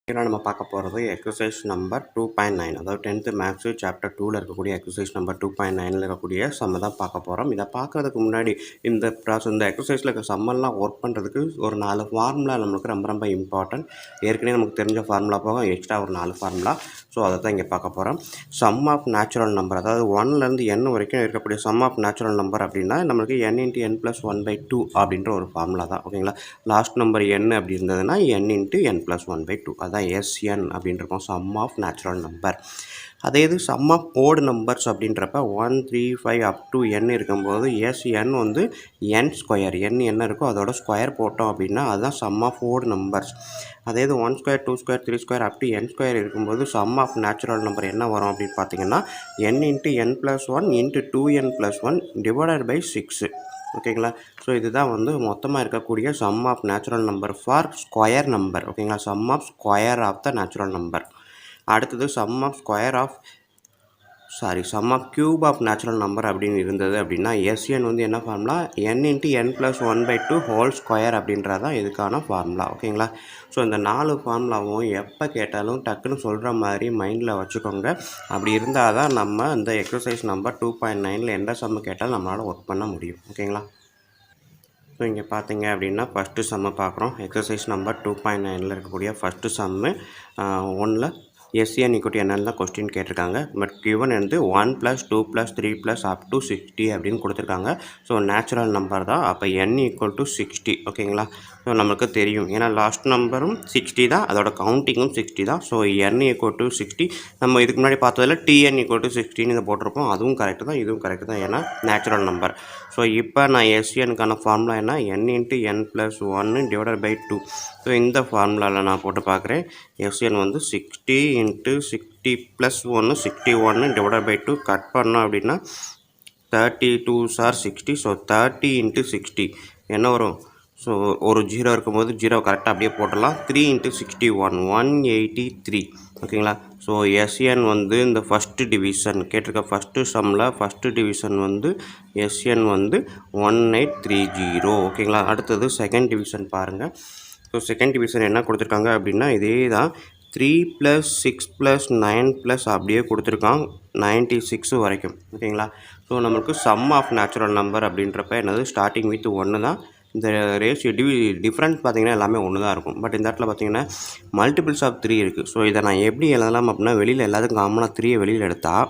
இதில் நம்ம பார்க்க போகிறது எக்ஸசைஸ் நம்பர் 2.9 அதாவது 10th மேக்ஸு சாப்டர் 2ல் இருக்கக்கூடிய எக்ஸசைஸ் நம்பர் 2.9ல் இருக்கக்கூடிய சம்மை தான் பார்க்க போகிறோம். இதை பார்க்குறதுக்கு முன்னாடி இந்த எக்ஸசைஸில் இருக்க சம்மெல்லாம் ஒர்க் பண்ணுறதுக்கு ஒரு 4 ஃபார்முலா நம்மளுக்கு ரொம்ப ரொம்ப இம்பார்ட்டன்ட். ஏற்கனவே நமக்கு தெரிஞ்ச ஃபார்முலா போக எக்ஸ்ட்ரா ஒரு 4 ஃபார்முலா. ஸோ அதை தான் இங்கே பார்க்க போகிறோம். சம் ஆஃப் நேச்சுரல் நம்பர், அதாவது 1லேருந்து n வரைக்கும் இருக்கக்கூடிய சம் ஆஃப் நேச்சுரல் நம்பர் அப்படின்னா நம்மளுக்கு n × n + 1/2 அப்படின்ற ஒரு ஃபார்முலா தான். ஓகேங்களா, லாஸ்ட் நம்பர் n அப்படி இருந்ததுன்னா n × n + 1/2 அதான் SN அப்படின்னு இருக்கும், சம் ஆஃப் நேச்சுரல் நம்பர். அதே இது சம் ஆஃப் ஓடு நம்பர்ஸ் அப்படின்றப்ப 1, 3, 5 அப் டு n இருக்கும்போது SN வந்து n², n என்ன இருக்கோ அதோட ஸ்கொயர் போட்டோம் அப்படின்னா அதுதான் சம் ஆஃப் ஓடு நம்பர்ஸ். அதே இது 1², 2², 3² அப் டு n² இருக்கும்போது சம் ஆஃப் நேச்சுரல் நம்பர் என்ன வரும் அப்படின்னு பார்த்தீங்கன்னா n × n + 1 × 2n + 1 divided by 6. ஓகேங்களா, ஸோ இதுதான் வந்து மொத்தமாக இருக்கக்கூடிய sum of natural number for square number. ஓகேங்களா, sum of square of the natural number. அடுத்தது sum of cube of natural number அப்படின்னு இருந்தது அப்படின்னா SN வந்து என்ன formula, n × n + 1/2 whole square அப்படின்றதான் இதுக்கான ஃபார்முலா. ஓகேங்களா, ஸோ இந்த 4 ஃபார்முலாவும் எப்போ கேட்டாலும் டக்குன்னு சொல்கிற மாதிரி மைண்டில் வச்சுக்கோங்க. அப்படி இருந்தால் தான் நம்ம இந்த எக்ஸசைஸ் நம்பர் 2.9ல் எந்த சம்மு கேட்டாலும் நம்மளால் ஒர்க் பண்ண முடியும். ஓகேங்களா, ஸோ இங்கே பார்த்தீங்க அப்படின்னா ஃபஸ்ட்டு சம்மை பார்க்குறோம். எக்ஸசைஸ் நம்பர் 2.9ல் இருக்கக்கூடிய ஃபஸ்ட்டு சம்மு 1ல் SN = என்னன்னு தான் கொஸ்டின் கேட்டிருக்காங்க. பட் கிவன் வந்து 1 + 2 + 3 + அப் டு 60 அப்படின்னு கொடுத்துருக்காங்க. ஸோ நேச்சுரல் நம்பர் தான், அப்போ n = 60. ஓகேங்களா, ஸோ நமக்கு தெரியும் ஏன்னா லாஸ்ட் நம்பரும் 60 தான், அதோட கவுண்டிங்கும் 60 தான். So n = 60. நம்ம இதுக்கு முன்னாடி பார்த்ததில் TN = 60ன்னு இதை போட்டிருப்போம், அதுவும் கரெக்டு தான், இதுவும் கரெக்டு தான், ஏன்னா நேச்சுரல் நம்பர். ஸோ இப்போ நான் SNக்கான ஃபார்முலா என்ன, n × n + 1 divided by 2. So இந்த ஃபார்முலாவில் நான் போட்டு பார்க்குறேன். SN வந்து 60 × 60 + 1 61 டிவைடட் பை 2 கட் பண்ணோம் அப்படின்னா 32s are 60. ஸோ 30 × 60 என்ன வரும், ஸோ ஒரு 0 இருக்கும்போது 0 கரெக்டாக அப்படியே போட்டுடலாம். 3 × 61 183. ஓகேங்களா, ஸோ SN வந்து இந்த ஃபஸ்ட்டு டிவிஷன் கேட்டிருக்க ஃபஸ்ட்டு சம்மில் ஃபஸ்ட்டு டிவிஷன் வந்து SN வந்து 1830. ஓகேங்களா, அடுத்தது செகண்ட் டிவிஷன் பாருங்கள். ஸோ செகண்ட் டிவிஷன் என்ன கொடுத்துருக்காங்க அப்படின்னா இதே தான், 3 + 6 + 9 + அப்படியே கொடுத்துருக்கான் 96 வரைக்கும். ஓகேங்களா, ஸோ நம்மளுக்கு சம் ஆஃப் நேச்சுரல் நம்பர் அப்படின்றப்ப என்னது ஸ்டார்டிங் வித் 1 தான். இந்த ரேஷியோ டிஃப்ரெண்ட் பார்த்திங்கன்னா எல்லாமே ஒன்று தான் இருக்கும். பட் இந்த இடத்துல பார்த்திங்கன்னா மல்டிபிள்ஸ் ஆஃப் 3 இருக்குது. ஸோ இதை நான் எப்படி எழுதலாம் அப்படின்னா வெளியில் எல்லாத்துக்கும் காமனாக 3 வெளியில் எடுத்தால்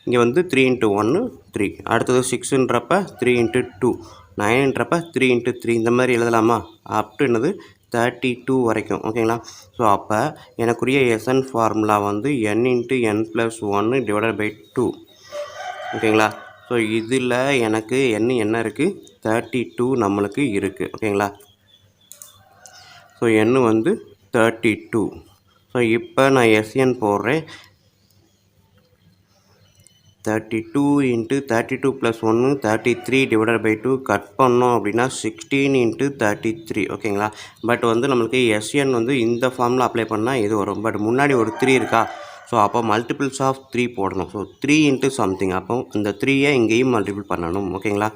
இங்கே வந்து 3 × 1 3, அடுத்தது 6ன்றப்ப 3 × 2, 9ன்றப்ப 3 × 3 இந்த மாதிரி எழுதலாமா, அப் டு என்னது 32 வரைக்கும். ஓகேங்களா, ஸோ அப்போ எனக்குரிய SN ஃபார்முலா வந்து n × n + 1 டிவைடட் பை 2. ஓகேங்களா, ஸோ இதில் எனக்கு என்ன இருக்குது, 32 நம்மளுக்கு இருக்குது. ஓகேங்களா, ஸோ n வந்து 32. ஸோ இப்போ நான் SN போடுறேன். 32 × 32 + 1 33 டிவைடட் பை 2 கட் பண்ணோம் அப்படின்னா 16 × 33. ஓகேங்களா, பட் வந்து நம்மளுக்கு SN வந்து இந்த ஃபார்முலா அப்ளை பண்ணால் இது வரும். பட் முன்னாடி ஒரு 3 இருக்கா, ஸோ அப்போ மல்டிபிள்ஸ் ஆஃப் 3 போடணும். ஸோ 3 × சம்திங், அப்போ இந்த 3யை இங்கேயும் மல்டிபிள் பண்ணணும். ஓகேங்களா,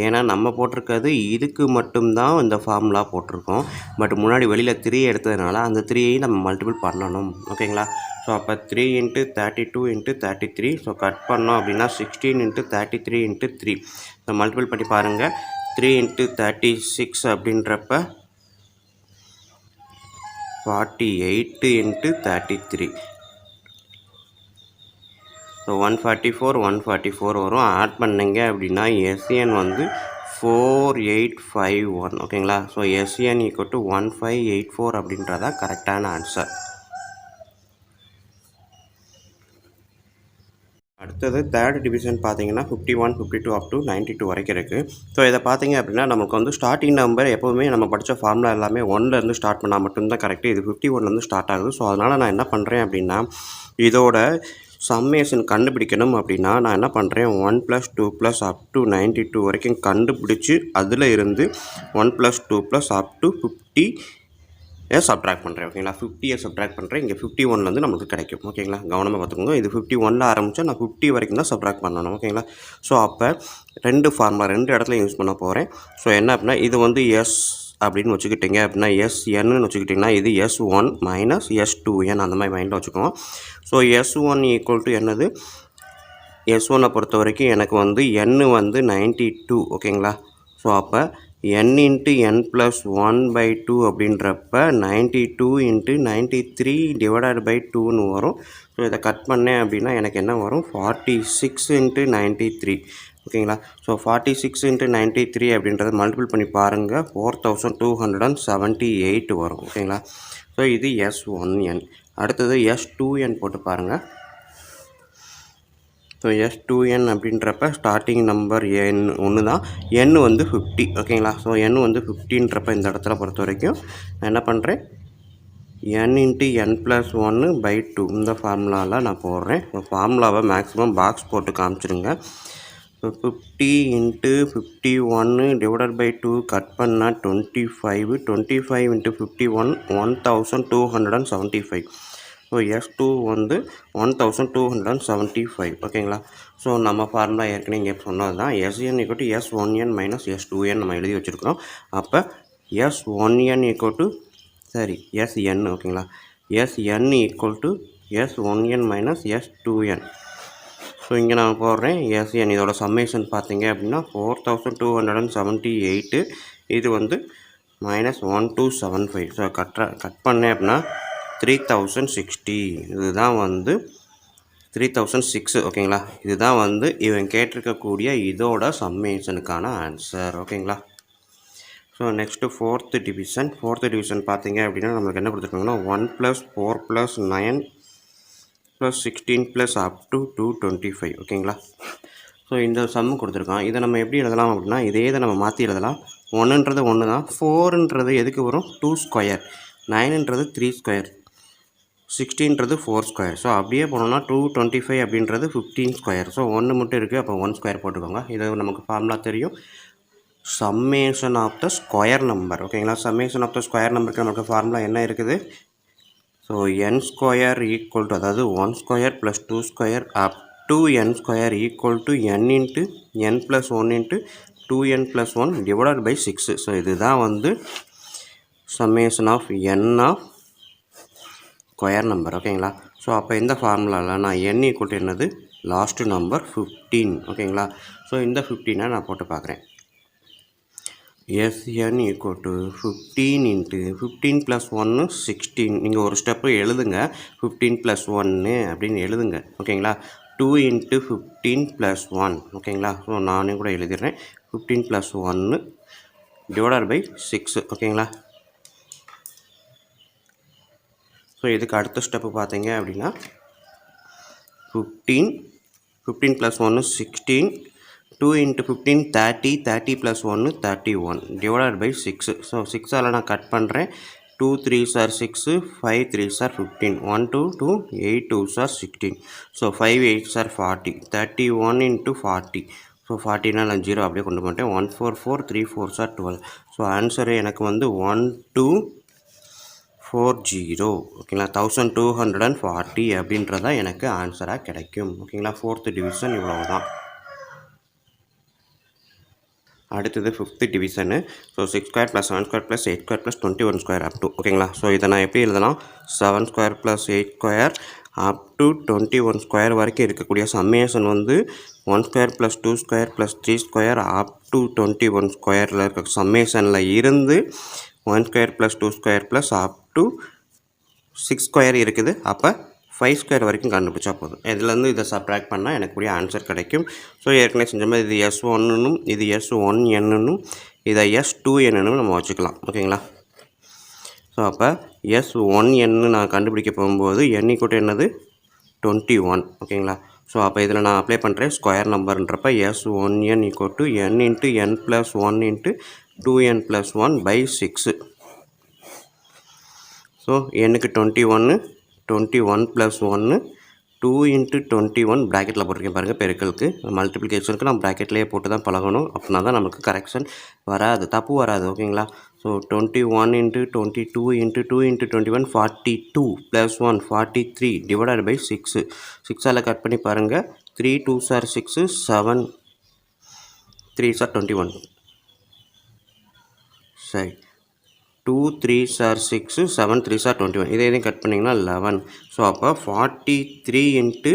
ஏன்னா நம்ம போட்டிருக்கிறது இதுக்கு மட்டும்தான் இந்த ஃபார்முலா போட்டிருக்கோம். பட் முன்னாடி வெளியில் 3 எடுத்ததுனால அந்த 3யையும் நம்ம மல்டிபிள் பண்ணணும். ஓகேங்களா, ஸோ அப்போ 3 × 32 × 33. ஸோ கட் பண்ணோம் அப்படின்னா 16 × 33 × 3. ஸோ மல்டிபிள் பண்ணி பாருங்கள். 3 × 36 அப்படின்றப்ப 48 × 33. ஸோ 144 வரும். ஆட் பண்ணிங்க அப்படின்னா SN வந்து 4851. ஓகேங்களா, ஸோ SN = 1584 அப்படின்றதான் கரெக்டான ஆன்சர். அடுத்தது தேர்ட் டிவிஷன் பார்த்தீங்கன்னா 51, 52 அப் டு 92 வரைக்கும் இருக்குது. ஸோ இதை பார்த்தீங்க அப்படின்னா நமக்கு வந்து ஸ்டார்டிங் நம்பர் எப்போவுமே நம்ம படித்த ஃபார்முலா எல்லாமே 1லேருந்து ஸ்டார்ட் பண்ணால் மட்டும்தான் கரெக்டு. இது 51லேருந்து ஸ்டார்ட் ஆகுது. ஸோ அதனால் நான் என்ன பண்ணுறேன் அப்படின்னா இதோட சம்மேஷன் கண்டுபிடிக்கணும் அப்படின்னா நான் என்ன பண்ணுறேன், 1 + 2 + அப் டு 92 வரைக்கும் கண்டுபிடிச்சி அதில் இருந்து 1 + 2 + அப் டு 50 சப்ட்ராக்ட் பண்ணுறேன். ஓகேங்களா, 50 சப்ட்ராக்ட் பண்ணுறேன். இங்கே 51லேருந்து நமக்கு கிடைக்கும். ஓகேங்களா, கவனமாக பார்த்துக்கோங்க. இது 51ல் ஆரம்பித்தா நான் 50 வரைக்கும் தான் சப்ட்ராக்ட் பண்ணணும். ஓகேங்களா, ஸோ அப்போ 2 ஃபார்முலா 2 இடத்துல யூஸ் பண்ண போகிறேன். ஸோ என்ன அப்படின்னா இது வந்து அப்படின்னு வச்சுக்கிட்டிங்க அப்படின்னா எஸ்என்னு வச்சுக்கிட்டிங்கன்னா இது S1 மைனஸ் S2n அந்த மாதிரி மைண்டில் வச்சுக்குவோம். ஸோ S1 ஈக்குவல் டு என்னது, S1 பொறுத்த வரைக்கும் எனக்கு வந்து n வந்து 92 ஓகேங்களா. ஸோ அப்போ n இன்ட்டு n ப்ளஸ் 1/2 அப்படின்றப்ப 92 இன்ட்டு 93 டிவைடட் பை 2ன்னு வரும். ஸோ இதை கட் பண்ணேன் அப்படின்னா எனக்கு என்ன வரும், 46 இன்ட்டு 93 ஓகேங்களா. ஸோ 46 இன்ட்டு 93 அப்படின்றத மல்டிபிள் பண்ணி பாருங்கள், 4278 வரும் ஓகேங்களா. ஸோ இது S1n. அடுத்தது S2n போட்டு பாருங்கள். ஸோ S2n அப்படின்றப்ப ஸ்டார்டிங் நம்பர் ஒன்று தான், n வந்து 50 ஓகேங்களா. ஸோ n வந்து 50ன்றப்ப இந்த இடத்துல பொறுத்த வரைக்கும் நான் என்ன பண்ணுறேன், n இன்ட்டு n ப்ளஸ் 1/2 இந்த ஃபார்முலாவில் நான் போடுறேன். ஸோ ஃபார்முலாவை மேக்ஸிமம் பாக்ஸ் போட்டு காமிச்சிருங்க. So 50 into 51 divided by 2 cut பண்ணால் 25, 25 இன்ட்டு 51 1275. ஸோ S2 வந்து 1275 ஓகேங்களா. ஸோ நம்ம ஃபார்முலா ஏற்கனவே இங்கே சொன்னது தான், SN equal to S1n minus S2n நம்ம எழுதி வச்சுருக்கிறோம். அப்போ S1n ஈக்குவல் டு SN ஓகேங்களா. SN equal to S1n minus S2n. So இங்கே நான் போடுறேன் SN, இதோட சம்மேஷன் பார்த்தீங்க அப்படின்னா 4278, இது வந்து மைனஸ் 1275. ஸோ கட் பண்ணேன் அப்படின்னா 3060, இதுதான் வந்து 3006 ஓகேங்களா. இதுதான் வந்து இவன் கேட்டிருக்கக்கூடிய இதோட சம்மேஷனுக்கான ஆன்சர் ஓகேங்களா. ஸோ நெக்ஸ்ட்டு ஃபோர்த்து டிவிஷன் பார்த்தீங்க அப்படின்னா நம்மளுக்கு என்ன கொடுத்துருக்காங்கன்னா 1 + 4 + 9 + 16 + up to 225 ஓகேங்களா. ஸோ இந்த சம்மு கொடுத்துருக்கான். இதை நம்ம எப்படி எழுதலாம் அப்படின்னா, இதே இதை நம்ம மாற்றி எழுதலாம். 1ன்றது 1 தான், 4ன்றது எதுக்கு வரும், 2 ஸ்கொயர், 9ன்றது 3 ஸ்கொயர், 16ன்றது 4 ஸ்கொயர். ஸோ அப்படியே போனோம்னா 225 அப்படின்றது 15 ஸ்கொயர். ஸோ 1 மட்டும் இருக்குது, அப்போ 1 ஸ்கொயர் போட்டுக்கோங்க. இது நமக்கு ஃபார்முலா தெரியும், summation of the square number ஓகேங்களா. சம்மேஷன் ஆஃப் த ஸ்கொயர் நம்பருக்கு நமக்கு ஃபார்முலா என்ன இருக்குது, so n square equal to, அதாவது 1 square plus 2 square up to n square equal to n into n plus 1 into 2n plus 1 divided by 6. So இதுதான் வந்து summation of n of square number ஓகேங்களா. So அப்போ இந்த ஃபார்முலாவில் நான் n equal to என்னது, last number 15 ஓகேங்களா. So இந்த 15 நான் போட்டு பார்க்குறேன். SN equal to 15 into 15 plus 1 16. நீங்கள் ஒரு ஸ்டெப்பு எழுதுங்க, 15 ப்ளஸ் 1 அப்படின்னு எழுதுங்க ஓகேங்களா. 2 இன்ட்டு 15 ப்ளஸ் 1 ஓகேங்களா. ஸோ நானே கூட எழுதிடுறேன், 15 ப்ளஸ் 1 டிவைடட் பை 6 ஓகேங்களா. ஸோ இதுக்கு அடுத்த ஸ்டெப்பு பார்த்தீங்க அப்படின்னா 15 plus 1 16, 2 into 15 30, 30 plus 1 31 divided by 6. So 6ஆல் நான் கட் பண்ணுறேன், 2 3s are 6, 5 3s are 15, 1 2 2, 8 2s are 16. So 5 8s are 40, 31 into 40. So 40னால் நான் 0 அப்படியே கொண்டு போட்டேன், 1 4 4, 3 4s are 12. ஸோ ஆன்சரு எனக்கு வந்து 1240 ஓகேங்களா. 1240 அப்படின்றதான் எனக்கு ஆன்சராக கிடைக்கும் ஓகேங்களா. ஃபோர்த்து டிவிஷன் இவ்வளவு தான். அடுத்தது fifth division. So 6 square plus 7 square plus 8 square plus 21 square up to ஓகேங்களா. ஸோ இதை நான் எப்படி எழுதலாம், 7 square plus 8 square up to 21 square வரைக்கும் இருக்கக்கூடிய சம்மேஷன் வந்து 1 square plus 2 square plus 3 square up to 21 ஸ்கொயரில் இருக்க சம்மேஷனில் இருந்து 1 square plus 2 square plus up to 6 square இருக்குது. அப்போ 5 ஸ்கொயர் வரைக்கும் கண்டுபிடிச்சா போதும். இதுலேருந்து இதை சப்ராக்ட் பண்ணால் எனக்கு கூடிய ஆன்சர் கிடைக்கும். ஸோ ஏற்கனவே செஞ்ச மாதிரி இது S1னும் இது S1nனும் இதை S2nனும் நம்ம வச்சுக்கலாம் ஓகேங்களா. ஸோ அப்போ S1n நான் கண்டுபிடிக்க போகும்போது n ஈக்குவல் டு என்னது 21 ஓகேங்களா. ஸோ அப்போ இதில் நான் அப்ளை பண்ணுறேன் ஸ்கொயர் நம்பர்ன்றப்ப S1n equal to n into n plus 1 into 2n plus 1 by 6. So எனக்கு 21 ப்ளஸ் 1 2 இன்ட்டு 21 ப்ராக்கெட்டில் போட்டிருக்கேன் பாருங்கள், பெருக்கலுக்கு மல்டிப்ளிகேஷனுக்கு நம்ம ப்ராக்கெட்லேயே போட்டு தான் பழகணும், அப்படின்னா தான் நமக்கு கரெக்ஷன் வராது, தப்பு வராது ஓகேங்களா. So 21 into 22 into 2 into 21 42 plus 1 43 divided by 6. 6ஆல் கட் பண்ணி பாருங்கள், 3 2s are 6, 7 3s are 21. சரி, 2 3s are 6, 7 3s are 21. இதையும் கட் பண்ணிங்கன்னா 11. ஸோ அப்போ 43 இன்ட்டு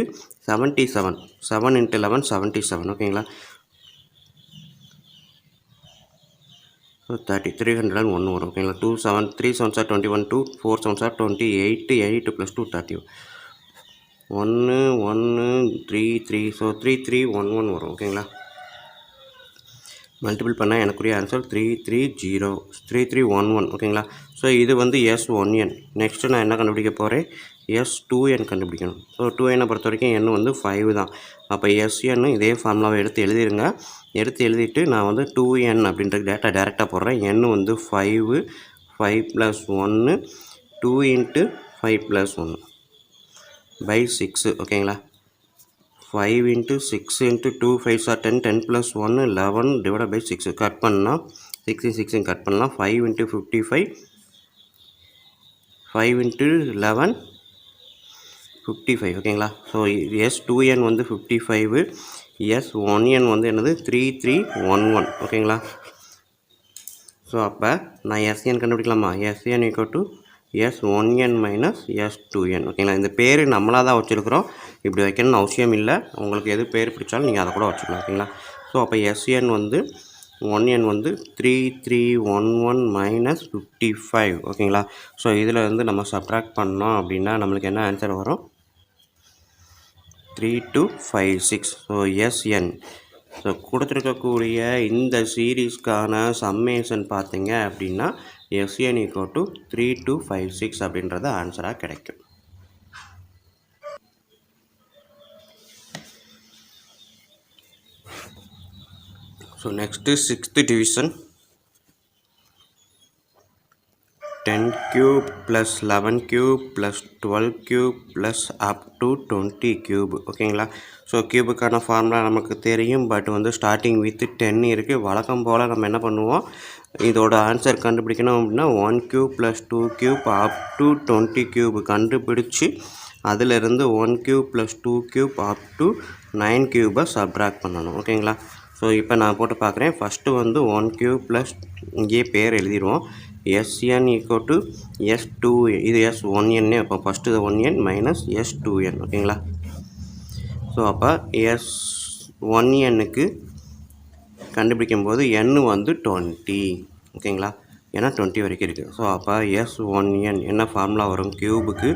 77, 7 இன்ட்டு 11 77. ஓகேங்களா? ஸோ 301 வரும். ஓகேங்களா? 2 7 3 7s are 21, 2 4 7s are 28, 8 + 2 30. 1 1 3 3. So 3311 வரும். ஓகேங்களா? மல்டிபிள் பண்ணால் எனக்குரிய ஆன்சர் 3311. ஓகேங்களா? ஸோ இது வந்து S1n. நெக்ஸ்ட்டு நான் என்ன கண்டுபிடிக்க போகிறேன்? S2n கண்டுபிடிக்கணும். ஸோ 2n பொறுத்த வரைக்கும் n வந்து 5 தான். அப்போ Sn இதே ஃபார்முலாவை எடுத்து எழுதிடுங்க. எடுத்து எழுதிட்டு நான் வந்து 2n அப்படின்ற டேட்டா டேரெக்டாக போடுறேன். n வந்து 5 5 + 1 2 × 5 + 1 by 6. ஓகேங்களா? 5 × 6 × 2 5s are 10, 10 + 1 11 divided by 6. Cut பண்ணால் 6 6 கட் பண்ணலாம். 5 × 55, 5 × 11 55. ஓகேங்களா? ஸோ S2n வந்து 55, S1n வந்து என்னது 3311. ஓகேங்களா? ஸோ அப்போ நான் Sn கண்டுபிடிக்கலாமா? Sn = S1n - S2n. ஓகேங்களா? இந்த பேர் நம்மளாக தான் வச்சுருக்கிறோம். இப்படி வைக்கணும்னு அவசியம் இல்லை. உங்களுக்கு எது பேர் பிடிச்சாலும் நீங்கள் அதை கூட வச்சுக்கலாம். ஓகேங்களா? ஸோ அப்போ Sn வந்து 1n வந்து 3311 - 55. ஓகேங்களா? ஸோ இதில் வந்து நம்ம சப்ட்ராக்ட் பண்ணோம் அப்படின்னா நம்மளுக்கு என்ன ஆன்சர் வரும்? 3256. So Sn. ஸோ கொடுத்துருக்கக்கூடிய இந்த சீரீஸ்க்கான சம்மேஷன் பார்த்தீங்க அப்படின்னா Sn = 3256 அப்படின்றது ஆன்சராக கிடைக்கும். So next 6th division. 10 cube + 11 cube + 12 cube + up to 20 cube. ஓகேங்களா? ஸோ கியூபுக்கான ஃபார்முலா நமக்கு தெரியும். பட் வந்து ஸ்டார்டிங் வித் 10 இருக்குது. வழக்கம் போல் நம்ம என்ன பண்ணுவோம்? இதோட ஆன்சர் கண்டுபிடிக்கணும் அப்படின்னா 1 cube + 2 cube up to 20 cube கண்டுபிடிச்சி அதிலிருந்து 1 cube + 2 cube up to 9 cube subtract பண்ணணும். ஓகேங்களா? ஸோ இப்போ நான் போட்டு பார்க்குறேன். ஃபஸ்ட்டு வந்து 1 cube + இங்கேயே பேர் எழுதிடுவோம். Sn = S2. இது S1n. அப்போ ஃபஸ்ட்டு 1n - S2n. ஓகேங்களா? ஸோ அப்போ S1nக்கு கண்டுபிடிக்கும் போது n வந்து 20. ஓகேங்களா? ஏன்னா 20 வரைக்கும் இருக்குது. ஸோ அப்போ S1n என்ன ஃபார்முலா வரும் கியூபுக்கு?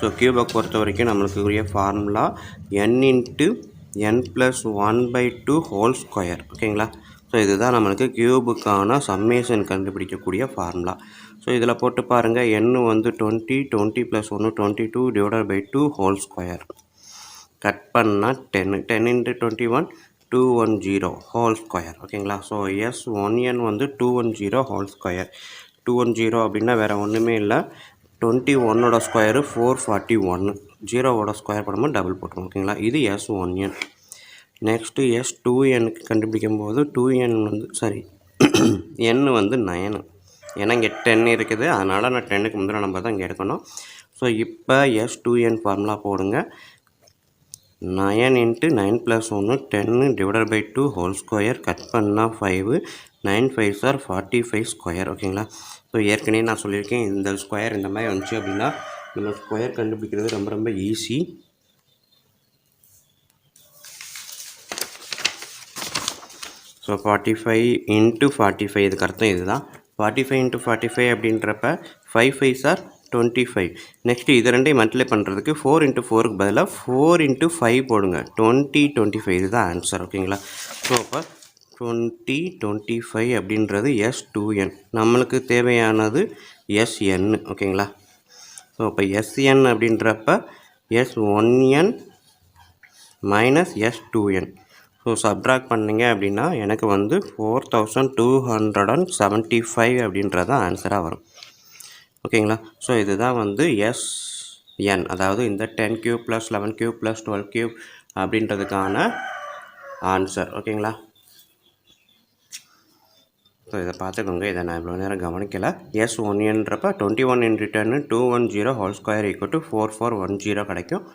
ஸோ கியூபை பொறுத்த வரைக்கும் நம்மளுக்கு உரிய formula n × n + 1/2 whole square. ஓகேங்களா? ஸோ இதுதான் நம்மளுக்கு கியூபுக்கான சம்மேஷன் கண்டுபிடிக்கக்கூடிய ஃபார்முலா. ஸோ இதில் போட்டு பாருங்கள். n வந்து 20, 20 + 1 22 / 2 ஹோல் ஸ்கொயர். கட் பண்ணால் 10, 10 × 21 210 ஹோல் ஸ்கொயர். ஓகேங்களா? ஸோ S1n வந்து 210 ஹோல் ஸ்கொயர். 210 அப்படின்னா வேறு ஒன்றுமே இல்லை. 21ஓட ஸ்கொயரு 441. 0ஓட ஸ்கொயர் பண்ணும்போது டபுள் போட்டுருவோம். ஓகேங்களா? இது S1n. நெக்ஸ்ட்டு S2nக்கு கண்டுபிடிக்கும் போது 2n வந்து n வந்து 9. ஏன்னா இங்கே 10 இருக்குது. அதனால் நான் 10க்கு முந்தின நம்பர் தான் இங்கே எடுக்கணும். ஸோ இப்போ S2n ஃபார்முலா போடுங்க. 9 × 9 + 1 10 / 2 ஹோல் ஸ்கொயர். கட் பண்ணால் 5, 9 5s are 45 ஸ்கொயர். ஓகேங்களா? ஸோ ஏற்கனவே நான் சொல்லியிருக்கேன், இந்த ஸ்கொயர் இந்த மாதிரி வந்துச்சு அப்படின்னா நம்ம ஸ்கொயர் கண்டுபிடிக்கிறது ரொம்ப ரொம்ப ஈஸி. ஸோ 45 × 45 இதுக்கு அர்த்தம் இதுதான். 45 × 45 அப்படின்றப்ப 5 5s are 25. நெக்ஸ்ட்டு இது ரெண்டையும் மல்டிப்ளை பண்ணுறதுக்கு 4 × 4க்கு பதிலாக 4 × 5 போடுங்க. 20 25 இதுதான் ஆன்சர். ஓகேங்களா? ஸோ அப்போ 20 25 அப்படின்றது S2n. நம்மளுக்கு தேவையானது Sn. ஓகேங்களா? ஸோ இப்போ Sn அப்படின்றப்ப S1n - S2n. ஸோ சப்ட்ராக்ட் பண்ணிங்க அப்படின்னா எனக்கு வந்து 4275 அப்படின்றது தான் ஆன்சராக வரும். ஓகேங்களா? ஸோ இதுதான் வந்து Sn, அதாவது இந்த 10 cube + 11 cube + 12 cube அப்படின்றதுக்கான ஆன்சர். ஓகேங்களா? ஸோ இதை பார்த்துக்கோங்க. இதை நான் இவ்வளோ நேரம் கவனிக்கலை. S1nன்றப்ப 21 × 10 210 ஹோல் ஸ்கொயர் = 4410 கிடைக்கும்.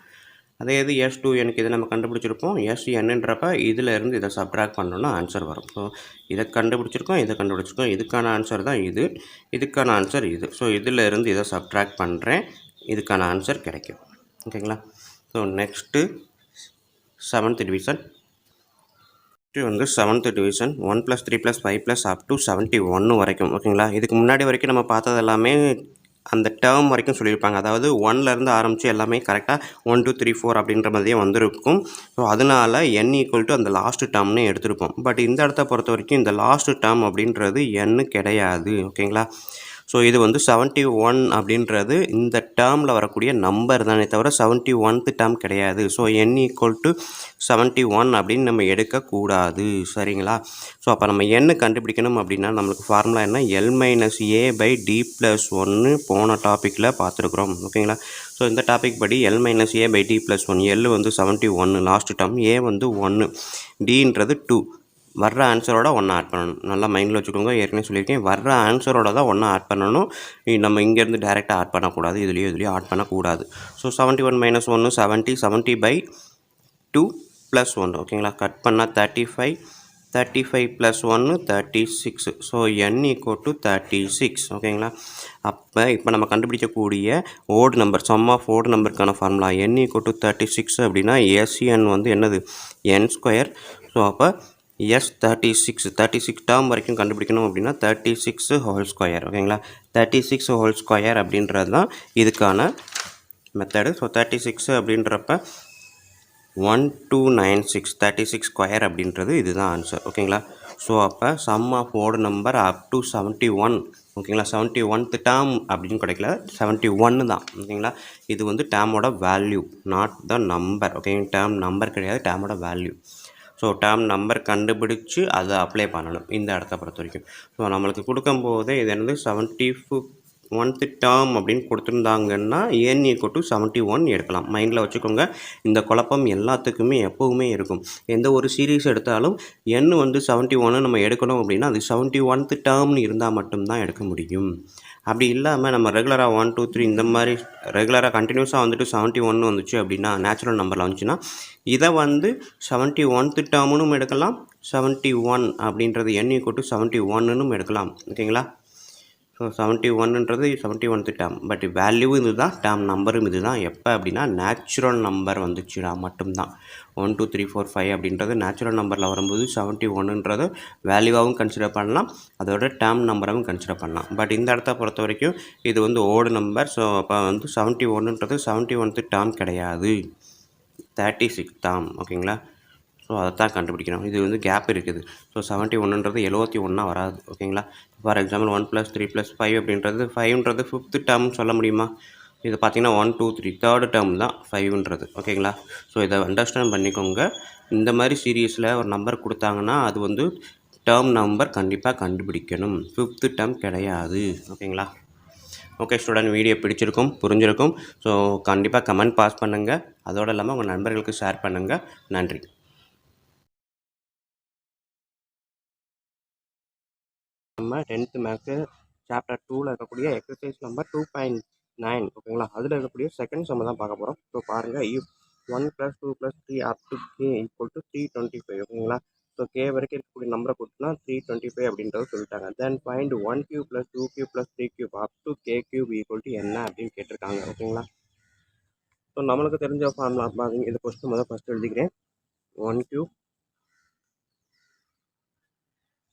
அதே இது S2Nக்கு இதை நம்ம கண்டுபிடிச்சிருப்போம். SNன்றப்ப இதில் இருந்து இதை சப்ட்ராக்ட் பண்ணோன்னா ஆன்சர் வரும். ஸோ இதை கண்டுபிடிச்சிருக்கோம், இதை கண்டுபிடிச்சிருக்கோம். இதுக்கான ஆன்சர் தான் இது, இதுக்கான ஆன்சர் இது. ஸோ இதில் இருந்து இதை சப்ட்ராக்ட் பண்ணுறேன், இதுக்கான ஆன்சர் கிடைக்கும். ஓகேங்களா? So next 7th division. இது வந்து 7th டிவிஷன் 1 + 3 + 5 + அப் டு 71 வரைக்கும். ஓகேங்களா? இதுக்கு முன்னாடி வரைக்கும் நம்ம பார்த்தது எல்லாமே அந்த டேர்ம் வரைக்கும் சொல்லியிருப்பாங்க. அதாவது 1லேருந்து ஆரம்பித்து எல்லாமே கரெக்டாக 1 2 3 4 அப்படின்ற மாதிரியே வந்திருக்கும். ஸோ அதனால் n = அந்த லாஸ்ட் டேர்ம்னே எடுத்திருப்போம். பட் இந்த இடத்த பொறுத்த வரைக்கும் இந்த லாஸ்ட் டேர்ம் அப்படின்றது n கிடையாது. ஓகேங்களா? ஸோ இது வந்து 71 அப்படின்றது இந்த டேர்மில் வரக்கூடிய நம்பர் தானே தவிர 71th டேர்ம் கிடையாது. ஸோ n = 71 அப்படின்னு நம்ம எடுக்கக்கூடாது. சரிங்களா? ஸோ அப்போ நம்ம n கண்டுபிடிக்கணும் அப்படின்னா நம்மளுக்கு ஃபார்முலா என்ன? L-A/D+1 போன டாப்பிக்கில் பார்த்துருக்குறோம். ஓகேங்களா? ஸோ இந்த டாபிக் படி L-A/D+1, L வந்து 71 லாஸ்ட் டேர்ம், A வந்து 1, Dன்றது 2. வர்ற ஆன்சரோட 1 ஆட் பண்ணணும். நல்லா மைண்டில் வச்சுக்கோங்க. ஏற்கனவே சொல்லியிருக்கேன், வர்ற ஆன்சரோட தான் 1 ஆட் பண்ணணும். நம்ம இங்கேருந்து டேரெக்டாக ஆட் பண்ணக்கூடாது. இதுலேயும் ஆட் பண்ணக்கூடாது. ஸோ 71 - 1 70, 70/2 + 1. ஓகேங்களா? கட் பண்ணால் 35, 35 + 1 36. So n = 36. ஓகேங்களா? இப்போ நம்ம கண்டுபிடிக்கக்கூடிய odd number, sum of odd நம்பருக்கான ஃபார்முலா n = 36 அப்படின்னா SN வந்து என்னது? n². ஸோ அப்போ S36 டேர்ம் வரைக்கும் கண்டுபிடிக்கணும் அப்படின்னா 36² ஓகேங்களா? 36² அப்படின்றது தான் இதுக்கான மெத்தடு. ஸோ 36 அப்படின்றப்ப 1296, 36² அப்படின்றது இதுதான் ஆன்சர். ஓகேங்களா? ஸோ அப்போ sum of odd number up to 71. ஓகேங்களா? 71th டேர்ம் அப்படின்னு கிடைக்கல, 71 தான். ஓகேங்களா? இது வந்து டேர்மோட வேல்யூ, நாட் த நம்பர். ஓகேங்க? டேர்ம் நம்பர் கிடையாது, டேர்மோட வேல்யூ. ஸோ டேர்ம் நம்பர் கண்டுபிடிச்சி அதை அப்ளை பண்ணணும் இந்த இடத்த பொறுத்த வரைக்கும். ஸோ நம்மளுக்கு கொடுக்கும்போதே இது என்னது 71th டேர்ம் அப்படின்னு கொடுத்துருந்தாங்கன்னா n = 71 எடுக்கலாம். மைண்டில் வச்சுக்கோங்க. இந்த குழப்பம் எல்லாத்துக்குமே எப்போவுமே இருக்கும். எந்த ஒரு சீரீஸ் எடுத்தாலும் n வந்து 71 நம்ம எடுக்கணும் அப்படின்னா அது 71th டேர்ம்னு இருந்தால் மட்டும்தான் எடுக்க முடியும். அப்படி இல்லாமல் நம்ம ரெகுலராக 1 2 3 இந்த மாதிரி ரெகுலராக கண்டினியூஸாக வந்துட்டு 71 வந்துச்சு அப்படின்னா, நேச்சுரல் நம்பரில் வந்துச்சுன்னா இதை வந்து 71th டேர்முன்னு எடுக்கலாம், 71 அப்படின்றது n = 71ன்னு எடுக்கலாம். ஓகேங்களா? ஸோ 71ன்றது 71th டேர்ம், பட் வேல்யூ இது தான், டேர்ம் நம்பரும் இது தான். எப்போ அப்படின்னா நேச்சுரல் நம்பர் வந்துச்சுன்னா மட்டும்தான். 1 2 3 4 5 அப்படின்றது நேச்சுரல் நம்பரில் வரும்போது 71ன்றது வேல்யூவாகவும் கன்சிடர் பண்ணலாம், அதோட டேர்ம் நம்பராகவும் கன்சிடர் பண்ணலாம். பட் இந்த இடத்த பொறுத்த வரைக்கும் இது வந்து ஓடு நம்பர். ஸோ அப்போ வந்து 71ன்றது 71th டேர்ம் கிடையாது, 36 டேர்ம். ஓகேங்களா? ஸோ அதை தான் கண்டுபிடிக்கணும். இது வந்து கேப் இருக்குது. ஸோ 71ன்றது 71 வராது. ஓகேங்களா? ஃபார் எக்ஸாம்பிள் 1 + 3 + 5 அப்படின்றது 5ன்றது 5th டேர்ம் சொல்ல முடியுமா? இது பார்த்தீங்கன்னா 1 2 3 தேர்டு டேர்ம் தான் 5ன்றது. ஓகேங்களா? ஸோ இதை அண்டர்ஸ்டாண்ட் பண்ணிக்கோங்க. இந்த மாதிரி சீரீஸில் ஒரு நம்பர் கொடுத்தாங்கன்னா அது வந்து டேர்ம் நம்பர் கண்டிப்பாக கண்டுபிடிக்கணும், 5th டேர்ம் கிடையாது. ஓகேங்களா? ஓகே ஸ்டூடெண்ட், வீடியோ பிடிச்சிருக்கும், புரிஞ்சிருக்கும். ஸோ கண்டிப்பாக கமெண்ட் பாஸ் பண்ணுங்கள். அதோடு இல்லாமல் உங்கள் நண்பர்களுக்கு ஷேர் பண்ணுங்கள். நன்றி. நம்ம 10th மேக்ஸு சாப்டர் 2ல் இருக்கக்கூடிய எக்ஸசைஸ் நம்பர் 2.9. ஓகேங்களா? அதில் இருக்கக்கூடிய செகண்ட் சம் தான் பார்க்க போகிறோம். ஸோ பாருங்கள், இஃப் 1 + 2 + 3 அப் டு k = 325. ஓகேங்களா? ஸோ k வரைக்கும் இருக்கக்கூடிய நம்பரை கொடுத்துனா 325 அப்படின்றத சொல்லிட்டாங்க. Then find 1³ + 2³ + 3³ up to k³ என்ன அப்படின்னு கேட்டிருக்காங்க. ஓகேங்களா? ஸோ நம்மளுக்கு தெரிஞ்ச ஃபார்முலா பாருங்க. இது ஃபஸ்ட்டு எழுதிக்கிறேன். 1³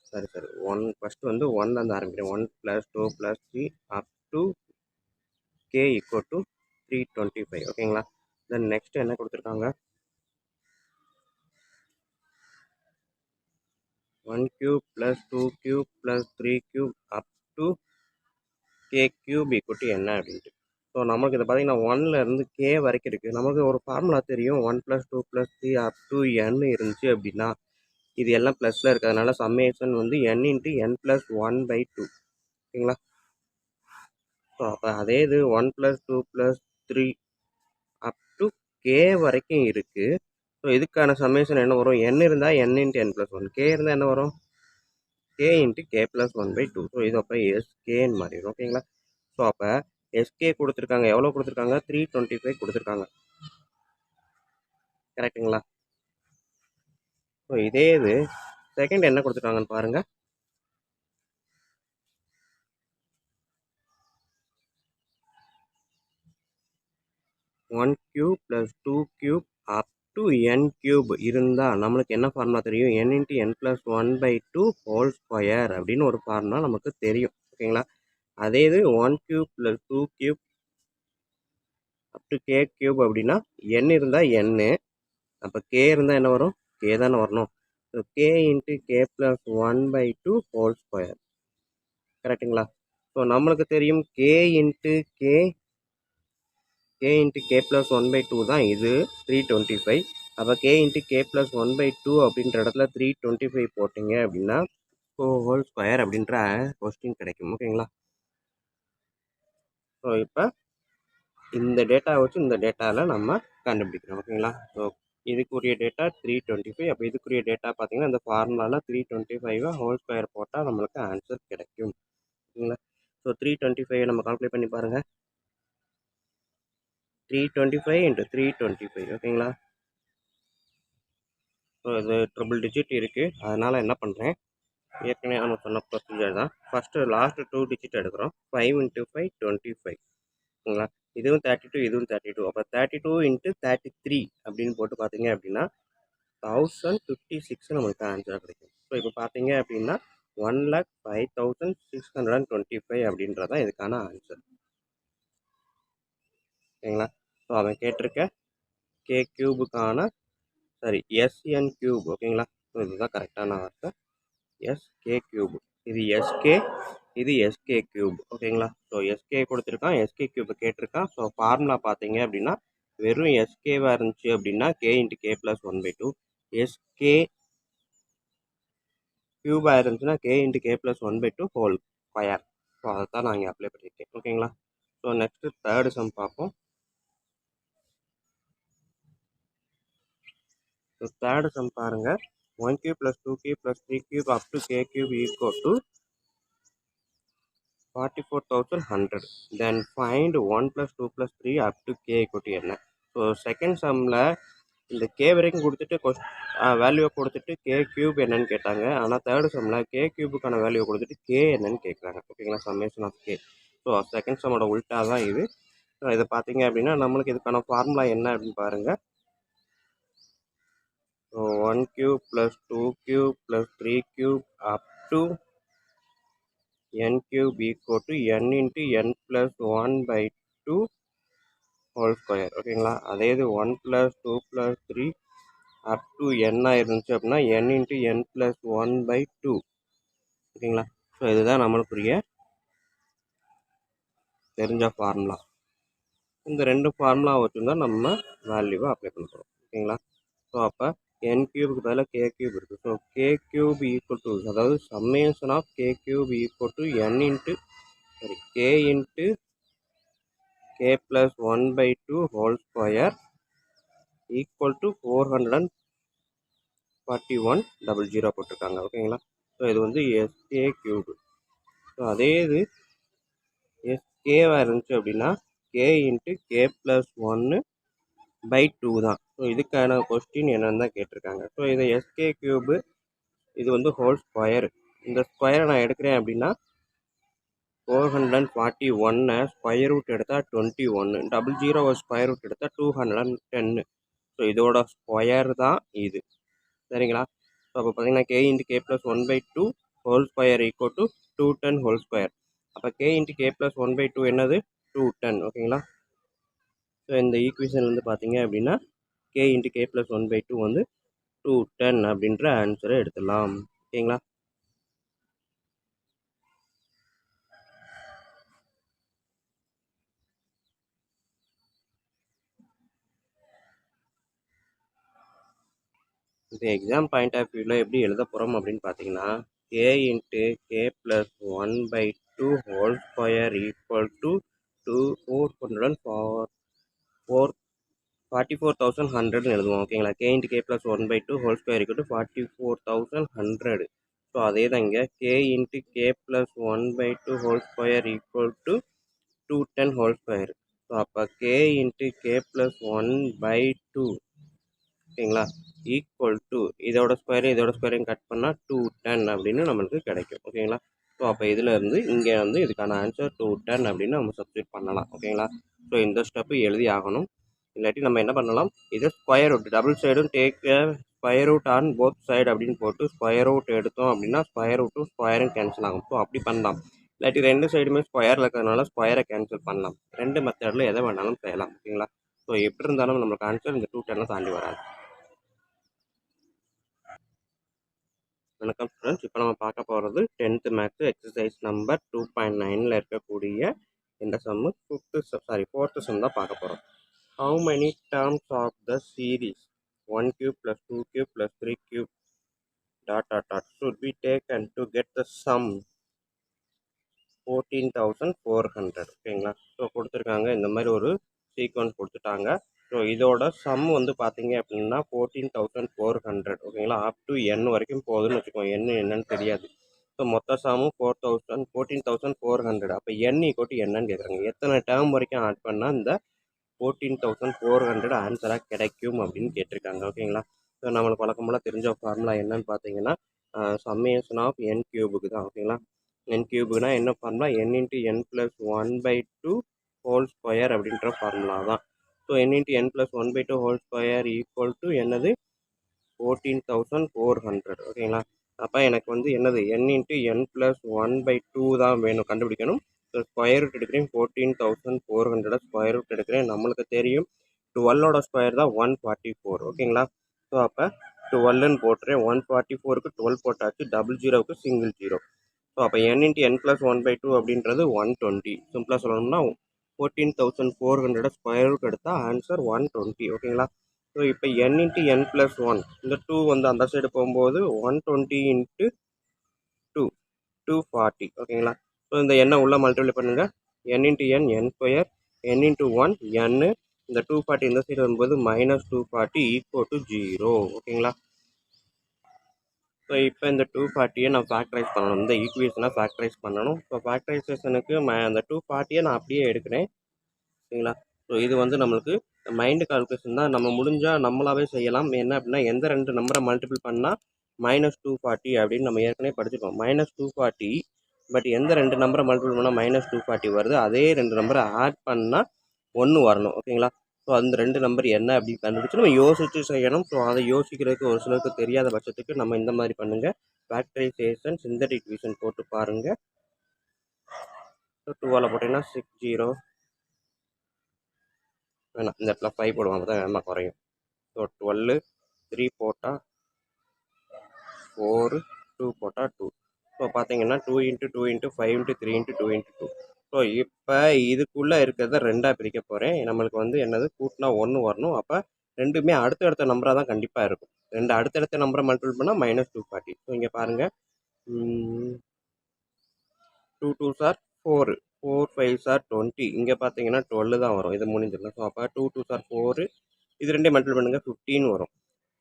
சரி 1 ஃபஸ்ட்டு வந்து 1லேருந்து ஆரம்பிக்கிறேன். 1 + 2 + 3 அப் டு k = 325. ஓகேங்களா? தென் நெக்ஸ்ட் என்ன கொடுத்துருக்காங்க? 1³ + 2³ + 3³ அப் டு k³ என்ன அப்படின்ட்டு. ஸோ நமக்கு இதை பார்த்தீங்கன்னா 1லேருந்து k வரைக்கும் இருக்குது. நமக்கு ஒரு ஃபார்முலா தெரியும். 1 + 2 + 3 அப் டு n இருந்துச்சு அப்படின்னா இது எல்லாம் ப்ளஸில் இருக்கிறதுனால சம்மேஷன் வந்து n × n + 1/2. ஓகேங்களா? ஸோ அப்போ அதே இது 1 + 2 + 3 அப் டு k வரைக்கும் இருக்குது. ஸோ இதுக்கான சம்மேஷன் என்ன வரும்? n இருந்தால் n × n + 1, k இருந்தால் என்ன வரும்? k × k + 1/2. ஸோ இது அப்போ skன்னு மாறிடும். ஓகேங்களா? ஸோ அப்போ sk கொடுத்துருக்காங்க. எவ்வளோ கொடுத்துருக்காங்க? 325 கொடுத்துருக்காங்க. கரெக்ட்டுங்களா? ஸோ இதே இது செகண்ட் என்ன கொடுத்துருக்காங்கன்னு பாருங்க. 1 cube + 2 cube up to n cube இருந்தால் நம்மளுக்கு என்ன ஃபார்முலா தெரியும்? n × n + 1/2 ஹோல் ஸ்கொயர் அப்படின்னு ஒரு ஃபார்முலா நமக்கு தெரியும். ஓகேங்களா? அதே இது 1 cube + 2 cube up to k cube அப்படின்னா n இருந்தால் n, அப்போ k இருந்தால் என்ன வரும்? k தானே வரணும். So k × k + 1/2 whole square. கரெக்டுங்களா? ஸோ நம்மளுக்கு தெரியும் k × k + 1/2 தான் இது 325. அப்போ k × k + 1/2 அப்படின்ற இடத்துல 325 போட்டிங்க அப்படின்னா ஹோல் ஸ்கொயர் அப்படின்ற கொஸ்டின் கிடைக்கும். ஓகேங்களா? ஸோ இப்போ இந்த டேட்டா வச்சு இந்த டேட்டாவில் நம்ம கண்டுபிடிக்கிறோம். ஓகேங்களா? ஸோ இதுக்குரிய டேட்டா 325. அப்போ இதுக்குரிய டேட்டா பார்த்தீங்கன்னா இந்த ஃபார்முலாவில் 325 ஹோல் ஸ்கொயர் போட்டால் நம்மளுக்கு ஆன்சர் கிடைக்கும். ஓகேங்களா? ஸோ 325 நம்ம கால்குலேட் பண்ணி பாருங்கள். 325 × 325. ஓகேங்களா? ஸோ இது ட்ரிபிள் டிஜிட் இருக்குது. அதனால் என்ன பண்ணுறேன், ஏற்கனவே நம்ம சொன்ன ப்ரொசீஜர் தான். ஃபஸ்ட்டு லாஸ்ட்டு 2 டிஜிட் எடுக்கிறோம். 5 × 5 25. ஓகேங்களா? இதுவும் 32, இதுவும் 32. அப்போ 32 × 33 அப்படின்னு போட்டு பார்த்தீங்க அப்படின்னா 1056 நம்மளுக்கு ஆன்சராக கிடைக்கும். ஸோ இப்போ பார்த்தீங்க அப்படின்னா 1,05,625 அப்படின்றதான் இதுக்கான ஆன்சர். ஓகேங்களா? ஸோ அவன் கேட்டிருக்க கே கியூபுக்கான எஸ்என் கியூப். ஓகேங்களா? ஸோ இதுதான் கரெக்டான வார்த்தை, எஸ்கே கியூப். இது எஸ்கே, இது எஸ்கே கியூப். ஓகேங்களா? ஸோ எஸ்கே கொடுத்துருக்கான், எஸ்கே கியூப் கேட்டிருக்கான். ஸோ ஃபார்முலா பார்த்தீங்க அப்படின்னா வெறும் எஸ்கேவாக இருந்துச்சு அப்படின்னா k × k + 1/2, எஸ்கே கியூபாக இருந்துச்சுன்னா k × k + 1/2 whole square. So அதை தான் நான் இங்கே அப்ளை பண்ணியிருக்கேன். ஓகேங்களா? ஸோ நெக்ஸ்ட்டு தேர்டு சம் பார்ப்போம். ஸோ தேர்டு சம் பாருங்கள். 1 cube + 2 cube + 3 cube up to k cube = 44,100. Then find 1 + 2 + 3 up to k = என்ன? ஸோ செகண்ட் சம்மில் இந்த கே வரைக்கும் கொடுத்துட்டு வேல்யூவை கொடுத்துட்டு கே கியூப் என்னன்னு கேட்டாங்க. ஆனால் தேர்டு சம்மில் கே கியூபுக்கான வேல்யூவை கொடுத்துட்டு கே என்னன்னு கேட்குறாங்க. ஓகேங்களா? Summation of K. So second சம்மோட உல்ட்டா தான் இது. ஸோ இதை பார்த்தீங்க அப்படின்னா நம்மளுக்கு இதுக்கான ஃபார்முலா என்ன அப்படின்னு பாருங்கள். So 1 cube + 2 cube + 3 cube up to n cube = n × n + 1/2 whole square. ஓகேங்களா? அதே இது 1 + 2 + 3 அப் டு n இருந்துச்சு அப்படின்னா n × n + 1/2. ஓகேங்களா? ஸோ இதுதான் நம்மளுக்குரிய தெரிஞ்ச ஃபார்முலா. இந்த ரெண்டு ஃபார்முலா வச்சுருந்தா நம்ம வேல்யூவை அப்ளை பண்ண போகிறோம். ஓகேங்களா? ஸோ அப்போ n கியூபுக்கு பதிலாக k கியூப் இருக்குது. ஸோ k கியூப் = அதாவது summation of k cube = n k × k + 1/2 whole square = 441,000 போட்டிருக்காங்க. ஓகேங்களா? ஸோ இது வந்து எஸ்கே கியூப். ஸோ அதே இது எஸ்கேவாக இருந்துச்சு அப்படின்னா k × k + 1/2 தான். ஸோ இதுக்கான கொஸ்டின் என்னன்னு தான் கேட்டிருக்காங்க. ஸோ இதை எஸ்கே கியூபு, இது வந்து ஹோல் ஸ்கொயர். இந்த ஸ்கொயரை நான் எடுக்கிறேன் அப்படின்னா 441 ஸ்கொயர் ரூட் எடுத்தால் 21, 00 ஸ்கொயர் ரூட் எடுத்தால் 210. ஸோ இதோட ஸ்கொயர் தான் இது. சரிங்களா? ஸோ அப்போ பார்த்தீங்கன்னா k × k + 1/2 whole square = 210 whole square. அப்போ k × k + 1/2 என்னது? 210. ஓகேங்களா? ஸோ இந்த ஈக்குவேஷன்லேருந்து பார்த்தீங்க அப்படின்னா k × k + 1/2 வந்து 210 அப்படின்ற ஆன்சரை எடுத்துடலாம். ஓகேங்களா? இந்த எக்ஸாம் பாயிண்ட் ஆஃப் வியூவில் எப்படி எழுத போகிறோம் அப்படின்னு பார்த்தீங்கன்னா k × k + 1/2 ஹோல் ஸ்கொயர் = 44,100 எழுதுவோம். ஓகேங்களா? k × k + 1/2 whole square = 44,100. So அதே தான் இங்கே k × k + 1/2 whole square = 210 whole square. So அப்போ k × k + 1/2 ஓகேங்களா, ஈக்குவல் டு இதோட ஸ்கொயரையும் கட் பண்ணால் 210 அப்படின்னு நம்மளுக்கு கிடைக்கும். ஓகேங்களா, ஸோ அப்போ இதில் இருந்து இங்கே வந்து இதுக்கான ஆன்சர் 210 அப்படின்னு நம்ம சப்ஸ்டியூட் பண்ணலாம். ஓகேங்களா, ஸோ இந்த ஸ்டெப்பு எழுதி ஆகணும். இல்லாட்டி நம்ம என்ன பண்ணலாம், இதை ஸ்கொயர் ரூட் டபுள் சைடும் take square root on both side அப்படின்னு போட்டு ஸ்கொயர் ரூட் எடுத்தோம் அப்படின்னா ஸ்கொயர் ரூட்டும் ஸ்கொயரும் கேன்சல் ஆகும். ஸோ அப்படி பண்ணலாம். இல்லாட்டி ரெண்டு சைடுமே ஸ்கொயரில் இருக்கிறதுனால ஸ்கொயரை கேன்சல் பண்ணலாம். ரெண்டு மெத்தடில் எதை வேணாலும் செய்யலாம். ஓகேங்களா, ஸோ எப்படி இருந்தாலும் நம்மளுக்கு ஆன்சர் இந்த 210 தாண்டி வராது. வணக்கம் ஸ்டூடெண்ட்ஸ், இப்போ நம்ம பார்க்க போகிறது 10th மேத்ஸ் எக்ஸசைஸ் நம்பர் 2.9ல் இருக்கக்கூடிய இந்த சம்மு 4th சம் தான் பார்க்க போகிறோம். How many terms of the series 1 cube plus 2 cube plus 3 cube ... should be taken to get the sum 14,400? ஓகேங்களா, ஸோ கொடுத்துருக்காங்க, இந்த மாதிரி ஒரு சீக்வன்ஸ் கொடுத்துட்டாங்க. ஸோ இதோட சம் வந்து பார்த்தீங்க அப்படின்னா 14,400. ஓகேங்களா, அப் டு n வரைக்கும் போகுதுன்னு வச்சுக்கோங்க. என்னன்னு தெரியாது. ஸோ மொத்த சம்மும் 14,400. அப்போ n = என்னன்னு கேட்குறாங்க. எத்தனை டேர்ம் வரைக்கும் ஆட் பண்ணால் இந்த 14,400 ஆன்சராக கிடைக்கும் அப்படின்னு கேட்டிருக்காங்க. ஓகேங்களா, ஸோ நம்மளுக்கு வழக்கம் போல் தெரிஞ்ச ஃபார்முலா என்னன்னு பார்த்தீங்கன்னா சம்மேஷன் ஆஃப் n கியூபுக்கு தான். ஓகேங்களா, n கியூபுக்குனா என்ன formula, n × n + 1/2 whole square அப்படின்ற ஃபார்முலா தான். So n × n + 1/2 whole square equal to என்னது, 14,400. ஓகேங்களா, அப்போ எனக்கு வந்து என்னது n × n + 1/2 தான் வேணும், கண்டுபிடிக்கணும். ஸோ ஸ்கொயர் ரூட் எடுக்கிறேன், 14,400 ஸ்கொயர் ரூட் எடுக்கிறேன். நம்மளுக்கு தெரியும் 12ஓட ஸ்கொயர் தான் 144. ஓகேங்களா, ஸோ அப்போ 12ன்னு போட்டுறேன். 144க்கு 12 போட்டாச்சு, 00க்கு சிங்கிள் 0. ஸோ அப்போ n × n + 1/2 அப்படின்றது 120. சிம்பிளாக சொல்லணும்னா 14,400 ஸ்கொயர் ரூட் எடுத்தால் ஆன்சர் 120. ஓகேங்களா, ஸோ இப்போ n × n + 1, இந்த 2 வந்து அந்த சைடு போகும்போது 120 × 2 240. ஓகேங்களா, ஸோ இந்த எண்ணை உள்ள மல்டிப்ளை பண்ணுங்கள். n × n n square, n × 1 n, இந்த 240 இந்த சைடு வரும்போது -240 = 0. ஓகேங்களா, ஸோ இப்போ இந்த 240யை நான் ஃபேக்டரைஸ் பண்ணணும். இந்த ஈக்குவேஷனை ஃபேக்டரைஸ் பண்ணணும். ஸோ ஃபேக்டரைசேஷனுக்கு அந்த 240யை நான் அப்படியே எடுக்கிறேன். ஓகேங்களா, ஸோ இது வந்து நம்மளுக்கு மைண்டு கால்குலேஷன் தான். நம்ம முடிஞ்சால் நம்மளாவே செய்யலாம். என்ன அப்படின்னா, எந்த ரெண்டு நம்பரை மல்டிபிள் பண்ணால் -240 அப்படின்னு நம்ம ஏற்கனவே படிச்சிருக்கோம். -240, பட் எந்த ரெண்டு நம்பரை மல்டிபிள் பண்ணால் -240 வருது, அதே ரெண்டு நம்பரை ஆட் பண்ணால் 1 வரணும். ஓகேங்களா, ஸோ அந்த ரெண்டு நம்பர் என்ன அப்படின்னு கண்டுபிடிச்சி நம்ம யோசித்து செய்யணும். ஸோ அதை யோசிக்கிறதுக்கு ஒரு சிலருக்கு தெரியாத பட்சத்துக்கு நம்ம இந்த மாதிரி பண்ணுங்கள். ஃபேக்டரைசேஷன் சிந்தட்டிக் டிவிஷன் போட்டு பாருங்கள். ஸோ 2ஆல் போட்டிங்கன்னா 60 வேணாம், இந்த இடத்துல 5 போடுவாங்க, தான் வேகமாக குறையும். ஸோ 12, 3 போட்டால் 4, 2 போட்டால் 2. ஸோ பார்த்தீங்கன்னா 2 × 2 × 5 × 3 × 2 × 2. ஸோ இப்போ இதுக்குள்ளே இருக்கிறத ரெண்டாக பிரிக்க போகிறேன். நம்மளுக்கு வந்து என்னது கூட்டினா 1 வரணும். அப்போ ரெண்டுமே அடுத்தடுத்த நம்பராக தான் கண்டிப்பாக இருக்கும். ரெண்டு அடுத்தடுத்த நம்பரை மல்டிபிள் பண்ணால் -240. ஸோ இங்கே பாருங்கள், 2 2s are 4, 4 5s are 20. இங்கே பார்த்தீங்கன்னா 12 தான் வரும். இது முடிஞ்சிடலாம். ஸோ அப்போ 2 2s are 4, இது ரெண்டையும் மல்டிபிள் பண்ணுங்கள், 15 வரும்.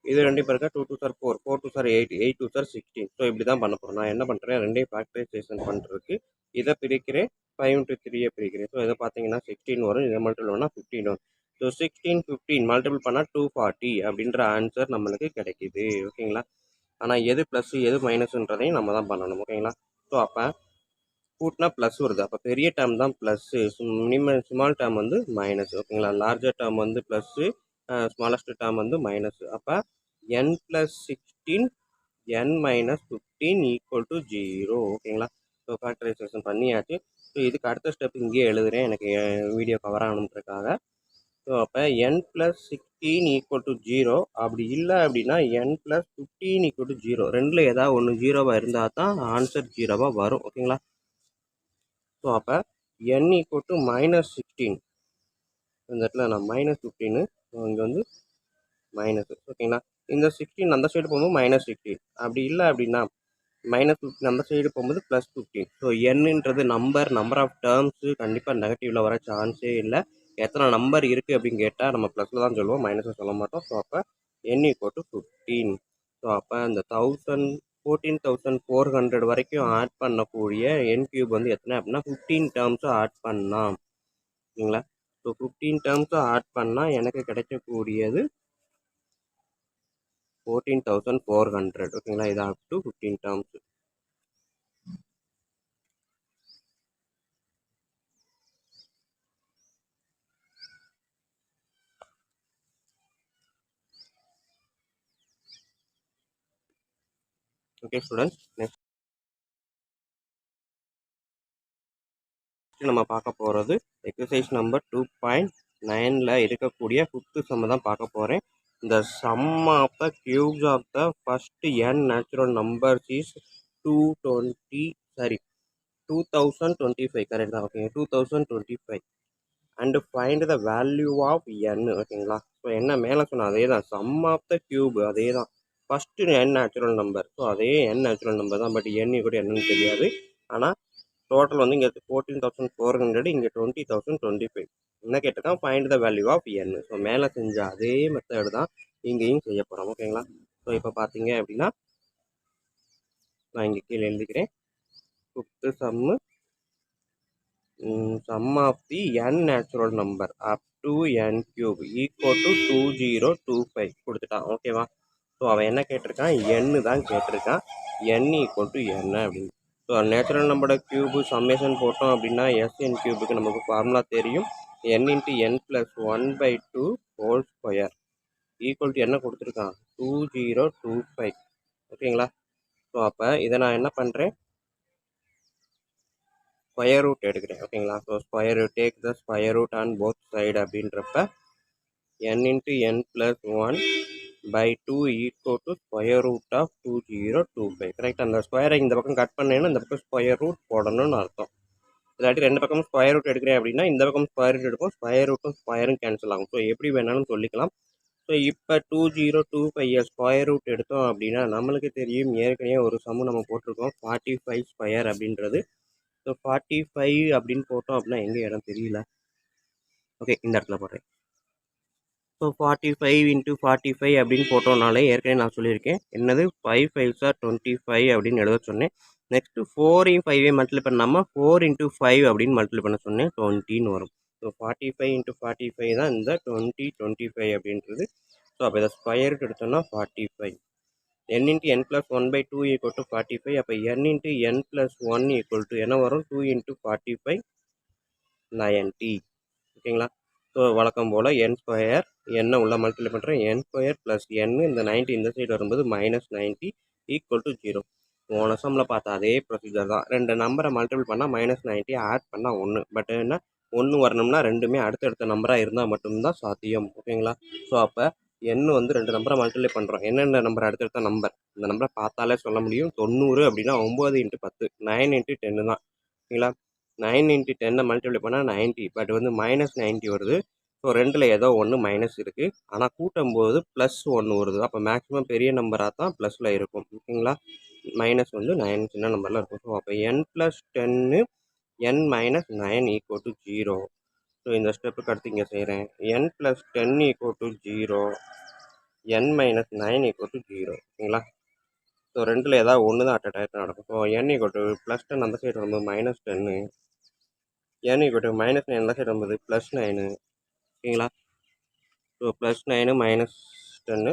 இது ரெண்டையும் பாருங்க, 2 2s are 4, 4 2s are 8, 8 2s are 16. So இப்படி தான் பண்ண போகிறோம். நான் என்ன பண்ணுறேன், ரெண்டையும் ஃபேக்டரைசேஷன் பண்ணுறதுக்கு இதை பிரிக்கிறேன், 5 × 3 பிரிக்கிறேன். ஸோ இதை பார்த்தீங்கன்னா 16 வரும், இதை மல்டிபிள் பண்ணால் 15 வரும். ஸோ 16 15 மல்டிபிள் பண்ணால் 240 அப்படின்ற ஆன்சர் நம்மளுக்கு கிடைக்கிது. ஓகேங்களா, ஆனால் எது ப்ளஸ் எது மைனஸ்ன்றதையும் நம்ம தான் பண்ணணும். ஓகேங்களா, ஸோ அப்போ கூட்டினா ப்ளஸ் வருது, அப்போ பெரிய டேர்ம் தான் ப்ளஸ்ஸு, ஸ்மால் டேர்ம் வந்து மைனஸ். ஓகேங்களா, லார்ஜர் டேர்ம் வந்து ப்ளஸ்ஸு, ஸ்மாலஸ்ட் டேர்ம் வந்து மைனஸ். அப்போ n + 16 n - 15 = 0. ஓகேங்களா, ஸோ ஃபேக்டரைசேஷன் பண்ணியாச்சு. ஸோ இதுக்கு அடுத்த ஸ்டெப் இங்கேயே எழுதுகிறேன், எனக்கு வீடியோ கவர் ஆகணுன்றதுக்காக. ஸோ அப்போ n + 16 = 0. அப்படி இல்லை அப்படின்னா n + 15 = 0. ரெண்டில் ஏதாவது ஒன்று 0வாக இருந்தால் தான் ஆன்சர் 0வாக வரும். ஓகேங்களா, ஸோ அப்போ n = -16. இந்த இடத்துல நான் -15, இங்கே வந்து மைனஸ். ஓகேங்களா, இந்த 16 அந்த சைடு போகும்போது -16. அப்படி இல்லை அப்படின்னா -15 அந்த சைடு போகும்போது +15. ஸோ என்னன்றது நம்பர் ஆஃப் டேர்ம்ஸு கண்டிப்பாக நெகட்டிவில் வர சான்ஸே இல்லை. எத்தனை நம்பர் இருக்குது அப்படின்னு கேட்டால் நம்ம ப்ளஸில் தான் சொல்லுவோம், மைனஸில் சொல்ல மாட்டோம். ஸோ அப்போ n = 15. ஸோ அப்போ அந்த 14,400 வரைக்கும் ஆட் பண்ணக்கூடிய n கியூப் வந்து எத்தனை அப்படின்னா 15 டேர்ம்ஸும் ஆட் பண்ணலாம். ஓகேங்களா, ஸோ 15 டேர்ம்ஸும் ஆட் பண்ணால் எனக்கு கிடைக்கக்கூடியது 14,400 ஓகேங்களா. இது up to 15 terms. Okay students, next நம்ம பார்க்க போகிறது எக்ஸசைஸ் நம்பர் 2.9ல் இருக்கக்கூடிய 5th சம் தான் பார்க்க போகிறேன். இந்த sum of the cubes of the first n natural numbers is 2025 correct தான். Okay, 2025 and find the value of n. ஓகேங்களா. ஸோ என்ன மேலே சொன்னால் அதே தான், சம் ஆஃப் த கியூப் அதே தான், first n natural number. So அதே n நேச்சுரல் நம்பர் தான், பட் n கூட என்னன்னு தெரியாது. ஆனால் டோட்டல் வந்து இங்கே 14,400, இங்கே 20,025. என்ன கேட்டிருக்கான், find the value of n. So மேலே செஞ்ச அதே மெத்தட் தான் இங்கேயும் செய்ய போகிறோம். ஓகேங்களா. ஸோ இப்போ பார்த்தீங்க அப்படின்னா நான் இங்கே கீழே எழுதிக்கிறேன். 5th Jammu, sum of the n natural number up to n cube equal to 2025 கொடுத்துட்டான். ஓகேவா. ஸோ அவன் என்ன கேட்டிருக்கான், n தான் கேட்டிருக்கான். n ஈக்குவல் டு n அப்படின்னு. ஸோ நேச்சுரல் நம்பரோட கியூபு சம்மேஷன் போட்டோம் அப்படின்னா எஸ்என் கியூபுக்கு நமக்கு ஃபார்முலா தெரியும். n into n plus 1/2 whole square equal to என்ன கொடுத்துருக்கான், 2025. ஓகேங்களா. ஸோ அப்போ இதை நான் என்ன பண்ணுறேன், ஸ்கொயர் ரூட் எடுக்கிறேன். ஓகேங்களா. So square take the square root on both side அப்படின்றப்ப n into n plus 1/2 equal to square root of 2025. Correct. அந்த ஸ்கொயரை இந்த பக்கம் கட் பண்ணேன்னா இந்த பக்கம் ஸ்கொயர் ரூட் போடணும்னு அர்த்தம். இல்லாட்டி ரெண்டு பக்கமும் ஸ்கொயர் ரூட் எடுக்கிறேன் அப்படின்னா இந்த பக்கம் ஸ்கொயர் ரூட் எடுப்போம், ஸ்கொயர் ரூட்டும் ஸ்கொயரும் கேன்சல் ஆகும். ஸோ எப்படி வேணாலும் சொல்லிக்கலாம். ஸோ இப்போ 2025 ஸ்கொயர் ரூட் எடுத்தோம் அப்படின்னா நம்மளுக்கு தெரியும், ஏற்கனவே ஒரு சம்மு நம்ம போட்டிருக்கோம் 45 ஸ்கொயர் அப்படின்றது. ஸோ 45 அப்படின்னு போட்டோம் அப்படின்னா எங்கே இடம் தெரியல. ஓகே, இந்த இடத்துல போடுறேன். ஸோ 45 இன்ட்டு 45 அப்படின்னு போட்டோம்னாலே ஏற்கனவே நான் சொல்லியிருக்கேன் என்னது, 5 5s are 25 அப்படின்னு எழுத சொன்னேன். நெக்ஸ்ட்டு 4 5 மல்டிப்ளை பண்ணாமல் 4 இன்ட்டு 5 அப்படின்னு மல்டிப்ளை பண்ண சொன்னேன், 20ன்னு வரும். ஸோ 45 இன்ட்டு 45 தான் இந்த 2025 அப்படின்றது. ஸோ அப்போ இதை ஸ்கொயர் ரூட் எடுத்தோம்னா 45. n into n plus 1/2 equal to 45. அப்போ n into n plus 1 equal to என்ன வரும், 2 இன்ட்டு 45 90. ஓகேங்களா. ஸோ வழக்கம் போல் n ஸ்கொயர் என்ன உள்ள மல்டிப்ளை பண்ணுறேன், n ஸ்கொயர் ப்ளஸ் n, இந்த 90 இந்த சைடு வரும்போது -90 ஈக்குவல் டு 0. போன சம்மில் பார்த்தா அதே ப்ரொசீஜர் தான். ரெண்டு நம்பரை மல்டிபிள் பண்ணால் -90, ஆட் பண்ணால் 1. பட் என்ன, 1 வரணும்னா ரெண்டுமே அடுத்தடுத்த நம்பராக இருந்தால் மட்டும்தான் சாத்தியம். ஓகேங்களா. ஸோ அப்போ n வந்து ரெண்டு நம்பரை மல்டிப்ளை பண்ணுறோம். என்னென்ன நம்பர் அடுத்தடுத்த நம்பர், இந்த நம்பரை பார்த்தாலே சொல்ல முடியும். 90 அப்படின்னா 9 இன்ட்டு 10, 9 இன்ட்டு 10 தான். ஓகேங்களா. 9 இன்ட்டு 10 மல்டிப்ளை பண்ணால் 90, பட் வந்து -90 வருது. ஸோ ரெண்டில் ஏதோ ஒன்று மைனஸ் இருக்குது, ஆனால் கூட்டும் போது ப்ளஸ் 1 வருது. அப்போ மேக்ஸிமம் பெரிய நம்பராக தான் ப்ளஸில் இருக்கும். ஓகேங்களா. மைனஸ் வந்து 9 சின்ன நம்பரில் இருக்கும். ஸோ அப்போ n plus 10 n minus 9 equal to 0. So இந்த ஸ்டெப்புக்கு அடுத்து இங்கே செய்கிறேன். n plus 10 equal to 0, n minus 9 equal to 0. ஓகேங்களா. ஸோ ரெண்டில் ஏதாவது ஒன்று தான் அட் அ டைத்தில் நடக்கும். So n equal to plus 10 அந்த சைடு வரும்போது -10, n ஈக்குவல் டு -9 அந்த சைடு வரும்போது +9. ஓகேங்களா. ஸோ +9 -10,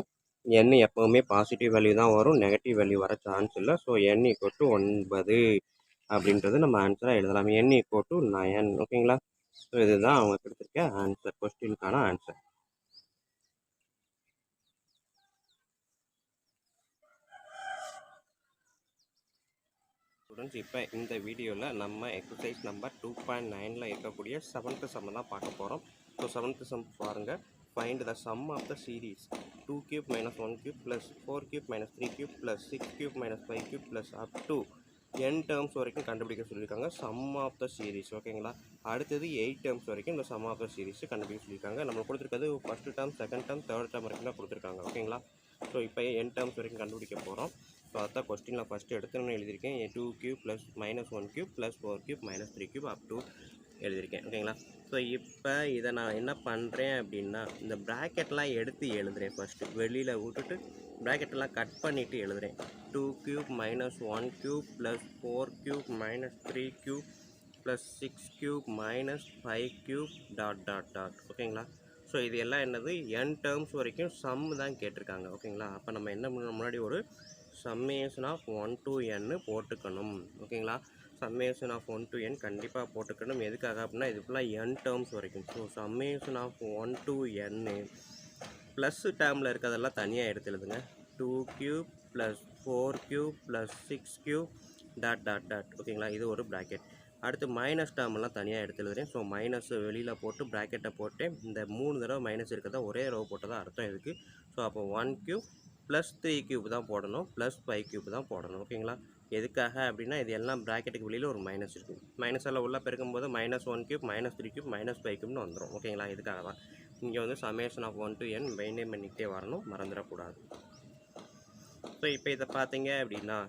n எப்போவுமே பாசிட்டிவ் வேல்யூ தான் வரும், நெகட்டிவ் வேல்யூ வர சான்ஸ் இல்லை. ஸோ n ஈக்குவல் டு 9 அப்படின்றது நம்ம ஆன்சராக எழுதலாம். n equal to 9. ஓகேங்களா. ஸோ இதுதான் அவங்க கொடுத்துருக்க ஆன்சர், கொஸ்டினுக்கான ஆன்சர். ஸ்டூடெண்ட்ஸ், இப்போ இந்த வீடியோவில் நம்ம எக்ஸசைஸ் நம்பர் 2.9ல் இருக்கக்கூடிய 7th சம் தான் பார்க்க போகிறோம். ஸோ 7th சம் பாருங்கள். Find the sum of the series 2 cube minus 1 cube plus 4 cube minus 3 cube plus 6 cube minus 5 cube plus up to n terms வரைக்கும் கண்டுபிடிக்க சொல்லியிருக்காங்க, சம் ஆஃப் த சீரீஸ். ஓகேங்களா. அடுத்தது 8 terms வரைக்கும் இந்த சம் ஆஃப் த சீரீஸ் கண்டுபிடிக்க சொல்லியிருக்காங்க. நம்ம கொடுத்துருக்கிறது first term, second term, third term வரைக்கும் தான் கொடுத்துருக்காங்க. ஓகேங்களா. ஸோ இப்போ n டேர்ம்ஸ் வரைக்கும் கண்டுபிடிக்க போகிறோம். ஸோ அதான் கொஸ்டினில் ஃபஸ்ட்டு எடுத்துன்னு எழுதியிருக்கேன். 2 cube plus -1 cube plus 4 cube minus 3 cube அப் டூ எழுதியிருக்கேன். ஓகேங்களா. ஸோ இப்போ இதை நான் என்ன பண்ணுறேன் அப்படின்னா, இந்த ப்ராக்கெட்லாம் எடுத்து எழுதுகிறேன். ஃபஸ்ட்டு வெளியில் விட்டுட்டு ப்ராக்கெட்டெல்லாம் கட் பண்ணிவிட்டு எழுதுகிறேன். 2 cube minus 1 cube plus 4 cube minus 3 cube plus 6 cube minus 5 cube dot dot dot. ஓகேங்களா. ஸோ இது எல்லாம் என்னது n டேர்ம்ஸ் வரைக்கும் சம் தான் கேட்டிருக்காங்க. ஓகேங்களா? அப்போ நம்ம என்ன பண்ணணும், முன்னாடி ஒரு சம்மேஷன் ஆஃப் 1 to n போட்டுக்கணும். ஓகேங்களா? சம்மேஷன் ஆஃப் 1 to n கண்டிப்பாக போட்டுக்கணும். எதுக்காக அப்படின்னா இது ஃபுல்லாக n டேர்ம்ஸ் வரைக்கும். So summation of 1 to n plus டேர்மில் இருக்கிறதெல்லாம் தனியாக எடுத்து எழுதுங்க. 2³ + 4³ + 6³ டாட் டாட் டாட். ஓகேங்களா? இது ஒரு ப்ராக்கெட். அடுத்து மைனஸ் டேர்மெல்லாம் தனியாக எடுத்து எழுதுறேன். ஸோ மைனஸ் வெளியில் போட்டு ப்ராக்கெட்டை போட்டு இந்த 3 தடவை மைனஸ் இருக்கிறதா ஒரே ரோ போட்டதாக அர்த்தம் இதுக்கு. ஸோ அப்போ 1³ + 3³ தான் போடணும், + 5³ தான் போடணும். ஓகேங்களா? எதுக்காக அப்படின்னா இது எல்லாம் ப்ராக்கெட்டுக்கு வெளியில் ஒரு மைனஸ் இருக்குது. மைனஸ் எல்லாம் உள்ளே பெருக்கும்போது -1³ -3³ -5³ வந்துடும். ஓகேங்களா? இதுக்காக தான் இங்கே வந்து summation of 1 to n maintain பண்ணிக்கிட்டே வரணும், மறந்துடக்கூடாது. ஸோ இப்போ இதை பார்த்தீங்க அப்படின்னா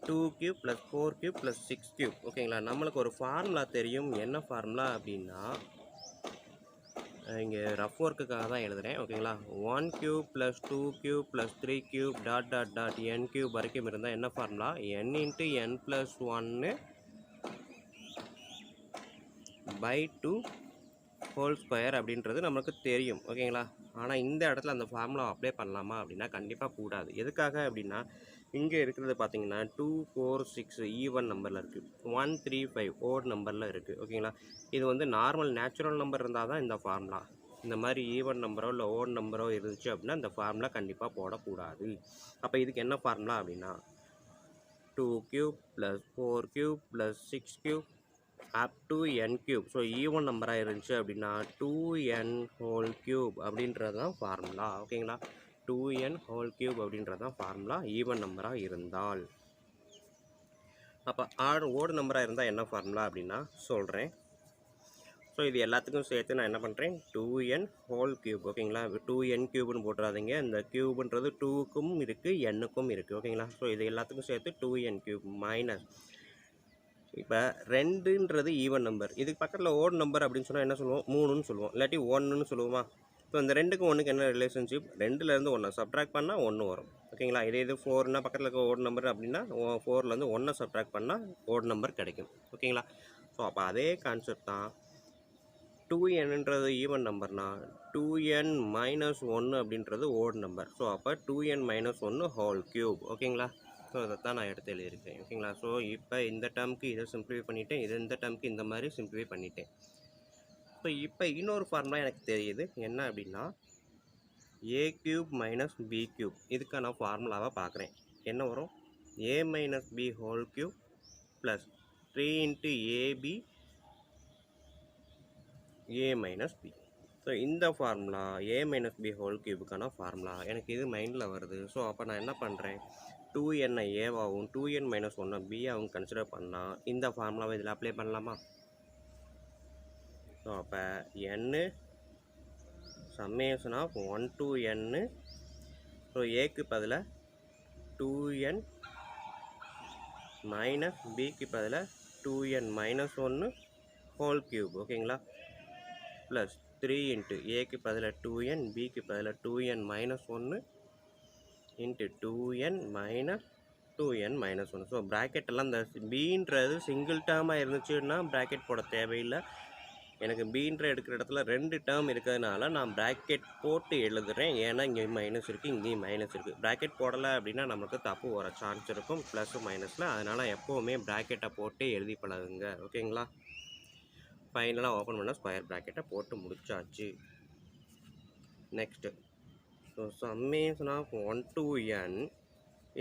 2³ + 4³ + 6³ ஓகேங்களா? நம்மளுக்கு ஒரு ஃபார்முலா தெரியும். என்ன ஃபார்முலா அப்படின்னா இங்கே ரஃப் ஒர்க்குக்காக தான் எழுதுகிறேன். ஓகேங்களா? 1³ + 2³ + 3³ டாட் டாட் டாட் n³ வரைக்கும் இருந்தால் என்ன formula, n × n + 1/2 whole square அப்படின்றது நமக்கு தெரியும். ஓகேங்களா? ஆனால் இந்த இடத்துல அந்த ஃபார்முலா அப்ளை பண்ணலாமா அப்படின்னா கண்டிப்பாக கூடாது. எதுக்காக அப்படின்னா இங்கே இருக்கிறது பார்த்தீங்கன்னா 2, 4, 6 ஈவன் நம்பரில் இருக்குது, 1, 3, 5 ஓட் நம்பரில் இருக்குது. ஓகேங்களா? இது வந்து நார்மல் நேச்சுரல் நம்பர் இருந்தால் தான் இந்த ஃபார்முலா. இந்த மாதிரி ஈவன் நம்பரோ இல்லை ஓட் நம்பரோ இருந்துச்சு அப்படின்னா இந்த ஃபார்முலா கண்டிப்பாக போடக்கூடாது. அப்போ இதுக்கு என்ன ஃபார்முலா அப்படின்னா 2³ + 4³ + 6³ up to n³. So even நம்பராக இருந்துச்சு அப்படின்னா 2n ஹோல் க்யூப் அப்படின்றது தான் ஃபார்முலா. ஓகேங்களா? 2n ஹோல் க்யூப் அப்படின்றது தான் ஃபார்முலா ஈவன் நம்பராக இருந்தால். அப்போ ஓடு நம்பராக இருந்தால் என்ன ஃபார்முலா அப்படின்னா சொல்கிறேன். ஸோ இது எல்லாத்துக்கும் சேர்த்து நான் என்ன பண்ணுறேன், 2n ஹோல் க்யூப். ஓகேங்களா? 2n க்யூப்னு போட்டுறாதீங்க. இந்த க்யூப்ன்றது 2க்கும் இருக்குது, n-க்கும் இருக்குது. ஓகேங்களா? ஸோ இது எல்லாத்துக்கும் சேர்த்து 2n க்யூப் மைனஸ் இப்போ 2ன்றது ஈவன் நம்பர். இதுக்கு பக்கத்தில் ஓட் நம்பர் அப்படின்னு சொன்னால் என்ன சொல்லுவோம், 3ன்னு சொல்லுவோம், இல்லாட்டி 1ன்னு சொல்லுவோமா? இப்போ இந்த 2க்கும் 1க்கு என்ன ரிலேஷன்ஷிப், 2லேருந்து 1 சப்ட்ராக்ட் பண்ணால் 1 வரும். ஓகேங்களா? இது 4னா பக்கத்தில் இருக்க ஓட் நம்பர் அப்படின்னா 4லேருந்து 1 சப்ட்ராக்ட் பண்ணால் ஓட் நம்பர் கிடைக்கும். ஓகேங்களா? ஸோ அப்போ அதே கான்செப்ட் தான் 2nன்றது ஈவன் நம்பர்னா 2n - 1 அப்படின்றது ஓட் நம்பர். ஸோ அப்போ 2n - 1 ஹோல் க்யூப். ஓகேங்களா? ஸோ அதை தான் நான் எடுத்து எழுதியிருக்கேன். ஓகேங்களா? ஸோ இப்போ இந்த டேர்முக்கு இதை சிம்பிளிஃபை பண்ணிவிட்டேன், இந்த டேர்முக்கு இந்த மாதிரி சிம்பிளிஃபை பண்ணிட்டேன். ஸோ இப்போ இன்னொரு ஃபார்முலா எனக்கு தெரியுது. என்ன அப்படின்னா a³ - b³ இதுக்கான ஃபார்முலாவை பார்க்குறேன். என்ன வரும், a - b whole cube plus 3 × ab a - b. So இந்த ஃபார்முலா a - b ஹோல் க்யூபுக்கான ஃபார்முலா எனக்கு இது மைண்டில் வருது. ஸோ அப்போ நான் என்ன பண்ணுறேன், 2n ஏவாகவும் 2n - 1 b-ஆகவும் கன்சிடர் பண்ணால் இந்த ஃபார்முலாவை இதில் அப்ளை பண்ணலாமா? ஸோ அப்போ n summation of 1 to n. So ஏக்கு பதிலாக 2n மைனஸ் பிக்கு பதிலாக 2n - 1 ஹோல் க்யூப். ஓகேங்களா? ப்ளஸ் 3 × ஏக்கு பதிலாக 2n பிக்கு பதிலாக 2n - 1 × 2n - 1. ஸோ ப்ராக்கெட்டெல்லாம் இந்த பீன்றது சிங்கிள் டேர்மாக இருந்துச்சுன்னா ப்ராக்கெட் போட தேவையில்லை. எனக்கு பீன்ற எடுக்கிற இடத்துல 2 டேர்ம் இருக்கிறதுனால நான் ப்ராக்கெட் போட்டு எழுதுகிறேன். ஏன்னா இங்கே மைனஸ் இருக்குது, இங்கேயும் மைனஸ் இருக்குது. ப்ராக்கெட் போடலை அப்படின்னா நமக்கு தப்பு வர சான்ஸ் இருக்கும் ப்ளஸ் மைனஸில். அதனால் எப்போவுமே ப்ராக்கெட்டை போட்டு எழுதி பழகுங்க. ஓகேங்களா? ஃபைனலாக ஓப்பன் பண்ண ஸ்கொயர் ப்ராக்கெட்டை போட்டு முடிச்சாச்சு. Next so summation of 1 to n.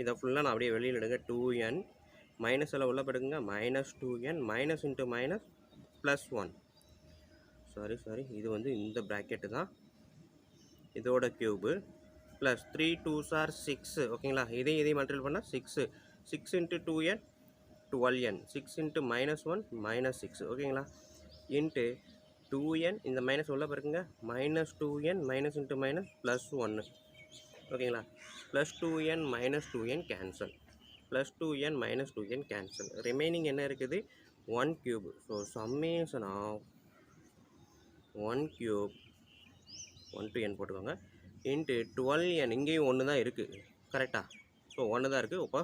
இதை ஃபுல்லாக நான் அப்படியே வெளியில் எடுங்க. 2n மைனஸ் எல்லாம் உள்ள போடுங்க, -2n minus into minus plus 1. Sorry இது வந்து இந்த ப்ராக்கெட்டு தான், இதோட க்யூபு ப்ளஸ் 3 2s are 6. ஓகேங்களா? இதையும் மல்டிபிள் பண்ணால் 6 × 2n 12n 6 × -1 -6. ஓகேங்களா? இன்ட்டு 2n இந்த மைனஸ் உள்ள பாருங்க, -2n minus into minus plus 1. ஓகேங்களா? Plus 2n - 2n cancel, plus 2n - 2n cancel. Remaining என்ன இருக்குது, 1 cube. So summation of 1 cube 1 to n போட்டுக்கோங்க இன்ட்டு 12n. இங்கேயும் 1 தான் இருக்குது கரெக்டாக. ஸோ 1 தான் இருக்குது. இப்போ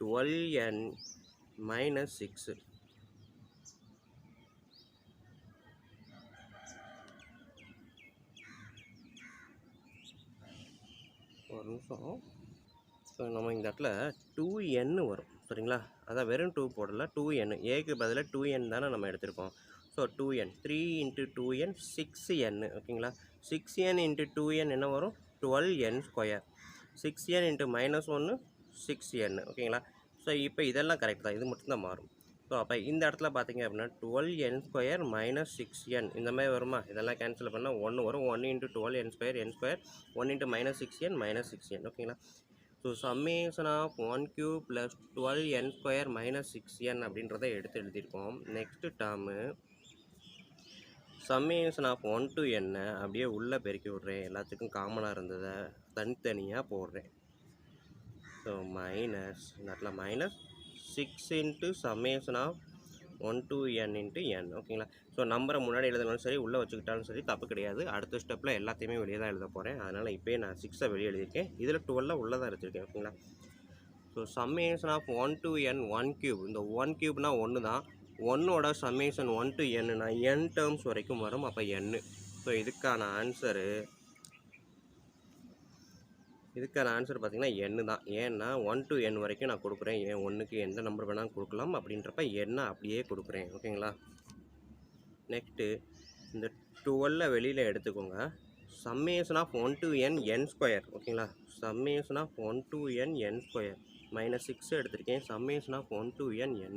12n - 6 ஒரு நிமிஷம். ஸோ நம்ம இந்த இடத்துல 2n வரும் சரிங்களா. அதான் வெறும் 2 போடல, 2n. ஏக்கு பதிலாக 2n தானே நம்ம எடுத்திருக்கோம். ஸோ 2n 3 × 2n 6n ஓகேங்களா. 6n × 2n என்ன வரும்? 12n square. 6n × -1 6n ஓகேங்களா. ஸோ இப்போ இதெல்லாம் கரெக்ட் தான், இது மட்டும்தான் மாறும். ஸோ அப்போ இந்த இடத்துல பார்த்தீங்க அப்படின்னா 12n ஸ்கொயர் -6n இந்த மாதிரி வருமா? இதெல்லாம் கேன்சல் பண்ணால் 1 வரும். 1 × 12n square n square 1 × -6n -6n ஓகேங்களா. So summation of 1³ + 12n square -6n அப்படின்றத எடுத்து எழுதியிருக்கோம். Next term summation of 1 to n அப்படியே உள்ளே பெருக்கி விட்றேன். எல்லாத்துக்கும் காமனாக இருந்ததை தனித்தனியாக போடுறேன். ஸோ மைனஸ் இந்த இடத்துல -6 × summation of 1 to n × n ஓகேங்களா. ஸோ நம்பரை முன்னாடி எழுதினாலும் சரி, உள்ளே வச்சுக்கிட்டாலும் சரி தப்பு கிடையாது. அடுத்த ஸ்டெப்பில் எல்லாத்தையுமே வெளியே தான் எழுத போகிறேன். அதனால் இப்போயே நான் 6 வெளியே எழுதியிருக்கேன். இதில் 12 உள்ளே தான் எடுத்திருக்கேன் ஓகேங்களா. So summation of 1 to n 1³ இந்த 1³ 1 தான். 1ஓட summation 1 to n n terms வரைக்கும் வரும். அப்போ n. ஸோ இதுக்கான ஆன்சர் பார்த்திங்கன்னா n தான். ஏன்னா 1 to n வரைக்கும் நான் கொடுக்குறேன். ஏன் 1க்கு எந்த நம்பர் வேணாலும் கொடுக்கலாம் அப்படின்றப்ப n அப்படியே கொடுக்குறேன் ஓகேங்களா. நெக்ஸ்ட்டு இந்த 12 வெளியில் எடுத்துக்கோங்க. Summation of 1 to n n square ஓகேங்களா. Summation of 1 to n n square -6 எடுத்திருக்கேன். Summation of 1 to n n.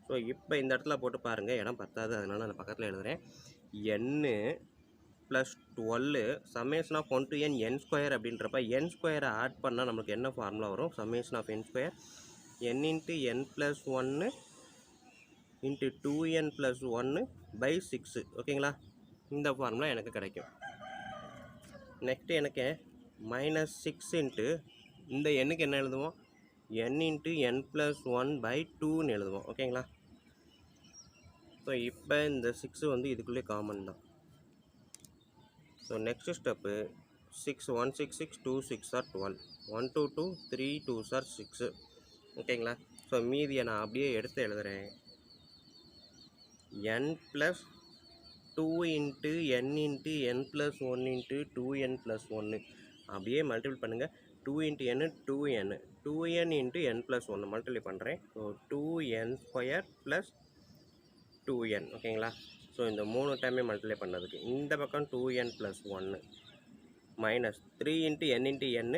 So இப்போ இந்த இடத்துல போட்டு பாருங்கள், இடம் பத்தாது, அதனால் நான் பக்கத்தில் எழுதுகிறேன். n + 12 summation of 1 to n n square அப்படின்றப்ப n ஸ்கொயரை ஆட் பண்ணால் நமக்கு என்ன ஃபார்முலா வரும்? Summation of n square n × n + 1 × 2n + 1/6 ஓகேங்களா. இந்த ஃபார்முலா எனக்கு கிடைக்கும். நெக்ஸ்ட்டு எனக்கு -6 இந்த எண்ணுக்கு என்ன எழுதுவோம்? n × n + 1/2ன்னு எழுதுவோம் ஓகேங்களா. ஸோ இப்போ இந்த 6 வந்து இதுக்குள்ளே காமன் தான். So next step 6 1 6 6 2 6 are 12 1 2 2 3 2s are 6 ஓகேங்களா. ஸோ மீதியை நான் அப்படியே எடுத்து எழுதுகிறேன். n + 2 × n × n + 1 × 2n + 1 அப்படியே மல்டிபிள் பண்ணுங்கள். 2 × n 2n 2n × n + 1 multiply பண்ணுறேன். ஸோ 2n ஸ்கொயர் + 2n ஓகேங்களா. ஸோ இந்த 3 டைமே மல்டிப்ளை பண்ணதுக்கு இந்த பக்கம் 2n + 1 -3 × n × n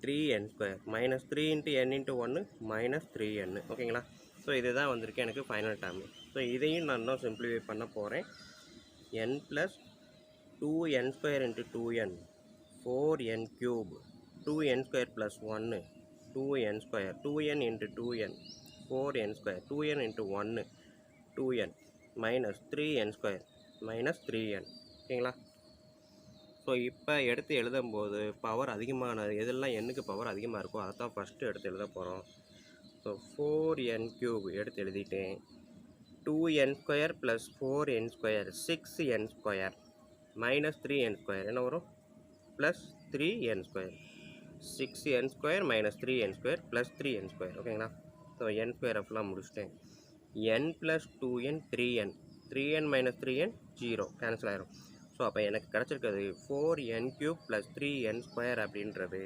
3n square -3 × n × 1 -3n ஓகேங்களா. ஸோ இதுதான் வந்திருக்கு எனக்கு ஃபைனல் டேர்மு. ஸோ இதையும் நான் இன்னும் சிம்பிளிஃபை பண்ண போகிறேன். n + 2n square × 2n 4n³ 2n square + 1 2n square 2n × 2n 4n square 2n × 1 2n -3n square -3n ஓகேங்களா. ஸோ இப்போ எடுத்து எழுதும்போது பவர் அதிகமானது எதெல்லாம் எண்ணுக்கு பவர் அதிகமாக இருக்கோ அதை தான் ஃபஸ்ட்டு எடுத்து எழுத போகிறோம். ஸோ 4n³ எடுத்து எழுதிட்டேன். 2n square + 4n square 6n square -3n square என்ன வரும்? +3n square 6n square -3n square +3n square ஓகேங்களா. ஸோ n ஸ்கொயர் ஃபுல்லாக முடிச்சிட்டேன். n + 2n 3n 3n - 3n 0 cancel ஆயிரும். ஸோ அப்போ எனக்கு கிடச்சிருக்கிறது 4n³ + 3n ஸ்கொயர் அப்படின்றது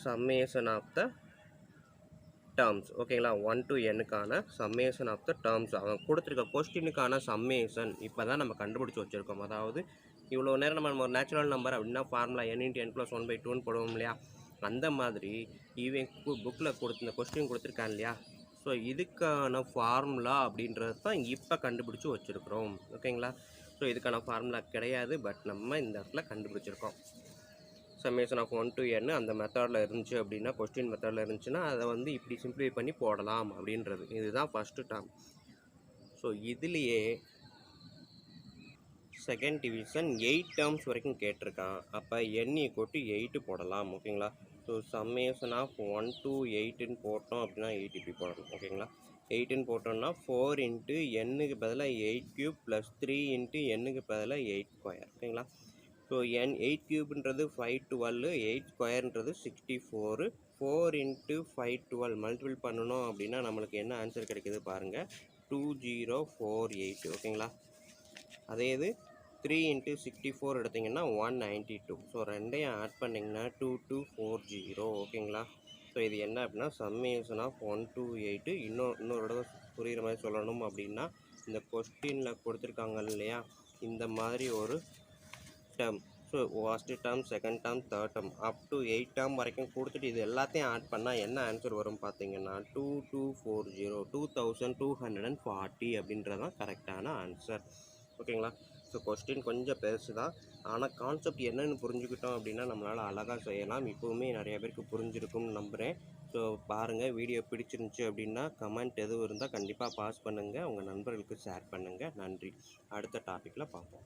சம்மேஷன் ஆஃப் த டேர்ம்ஸ் ஓகேங்களா. 1 to n-க்கான சம்மேஷன் ஆஃப் த டேர்ம்ஸ் அவன் கொடுத்துருக்க கொஸ்டினுக்கான சம்மேஷன் இப்போ தான் நம்ம கண்டுபிடிச்சி வச்சுருக்கோம். அதாவது இவ்வளோ நேரம் நம்ம ஒரு நேச்சுரல் நம்பர் அப்படின்னா ஃபார்முலா n × n + 1/2ன்னு போடுவோம் இல்லையா. அந்த மாதிரி இவன் புக்கில் கொடுத்து இந்த கொஸ்டின் கொடுத்துருக்கான் இல்லையா. ஸோ இதுக்கான ஃபார்முலா அப்படின்றது தான் இப்போ கண்டுபிடிச்சி வச்சுருக்குறோம் ஓகேங்களா. ஸோ இதுக்கான ஃபார்முலா கிடையாது, பட் நம்ம இந்த இடத்துல கண்டுபிடிச்சிருக்கோம். சம்மேஷன் ஆஃப் 1 to n அந்த மெத்தடில் இருந்துச்சு அப்படின்னா, கொஸ்டின் மெத்தடில் இருந்துச்சுன்னா அதை வந்து இப்படி சிம்பிளிஃபை பண்ணி போடலாம் அப்படின்றது. இதுதான் ஃபஸ்ட்டு டேர்ம். ஸோ இதுலேயே செகண்ட் டிவிஷன் 8 டேர்ம்ஸ் வரைக்கும் கேட்டிருக்கான். அப்போ n = 8 போடலாம் ஓகேங்களா. ஸோ சம்மேஷன் ஆஃப் 1 to 8ன்னு போட்டோம் அப்படின்னா 8 இப்படி போடணும் ஓகேங்களா. 8ன்னு போட்டோம்னா 4 × n-க்கு பதிலாக 8³ + 3 × n-க்கு பதிலாக 8 ஸ்கொயர் ஓகேங்களா. ஸோ n 8³ 512 8 ஸ்கொயர்ன்றது 64 4 × 512 மல்டிபிள் பண்ணணும் அப்படின்னா நம்மளுக்கு என்ன ஆன்சர் கிடைக்குது பாருங்கள், 2048 ஓகேங்களா. அதே இது 3 × 64 எடுத்திங்கன்னா 192. ஸோ ரெண்டையும் ஆட் பண்ணிங்கன்னா 2240. ஓகேங்களா? ஸோ இது என்ன அப்படின்னா சம்மேஷன் ஆஃப் 1 to 8. இன்னொரு தடவை புரிகிற மாதிரி சொல்லணும் அப்படின்னா இந்த கொஸ்டினில் கொடுத்துருக்காங்க இல்லையா, இந்த மாதிரி ஒரு term. So first term, second term, third term up to 8 term வரைக்கும் கொடுத்துட்டு இது எல்லாத்தையும் ஆட் பண்ணால் என்ன ஆன்சர் வரும் பார்த்தீங்கன்னா 2240 அப்படின்றதான் கரெக்டான ஆன்சர். ஓகேங்களா? ஸோ கொஸ்டின் கொஞ்சம் பெருசு தான், ஆனால் கான்செப்ட் என்னென்னு புரிஞ்சுக்கிட்டோம் அப்படின்னா நம்மளால் அழகாக செய்யலாம். இப்போவுமே நிறைய பேருக்கு புரிஞ்சிருக்கும்னு நம்புகிறேன். ஸோ பாருங்கள், வீடியோ பிடிச்சிருந்துச்சி அப்படின்னா கமெண்ட் எதுவும் இருந்தால் கண்டிப்பாக பாஸ் பண்ணுங்கள், உங்கள் நண்பர்களுக்கு ஷேர் பண்ணுங்கள். நன்றி. அடுத்த டாப்பிக்கில் பார்ப்போம்.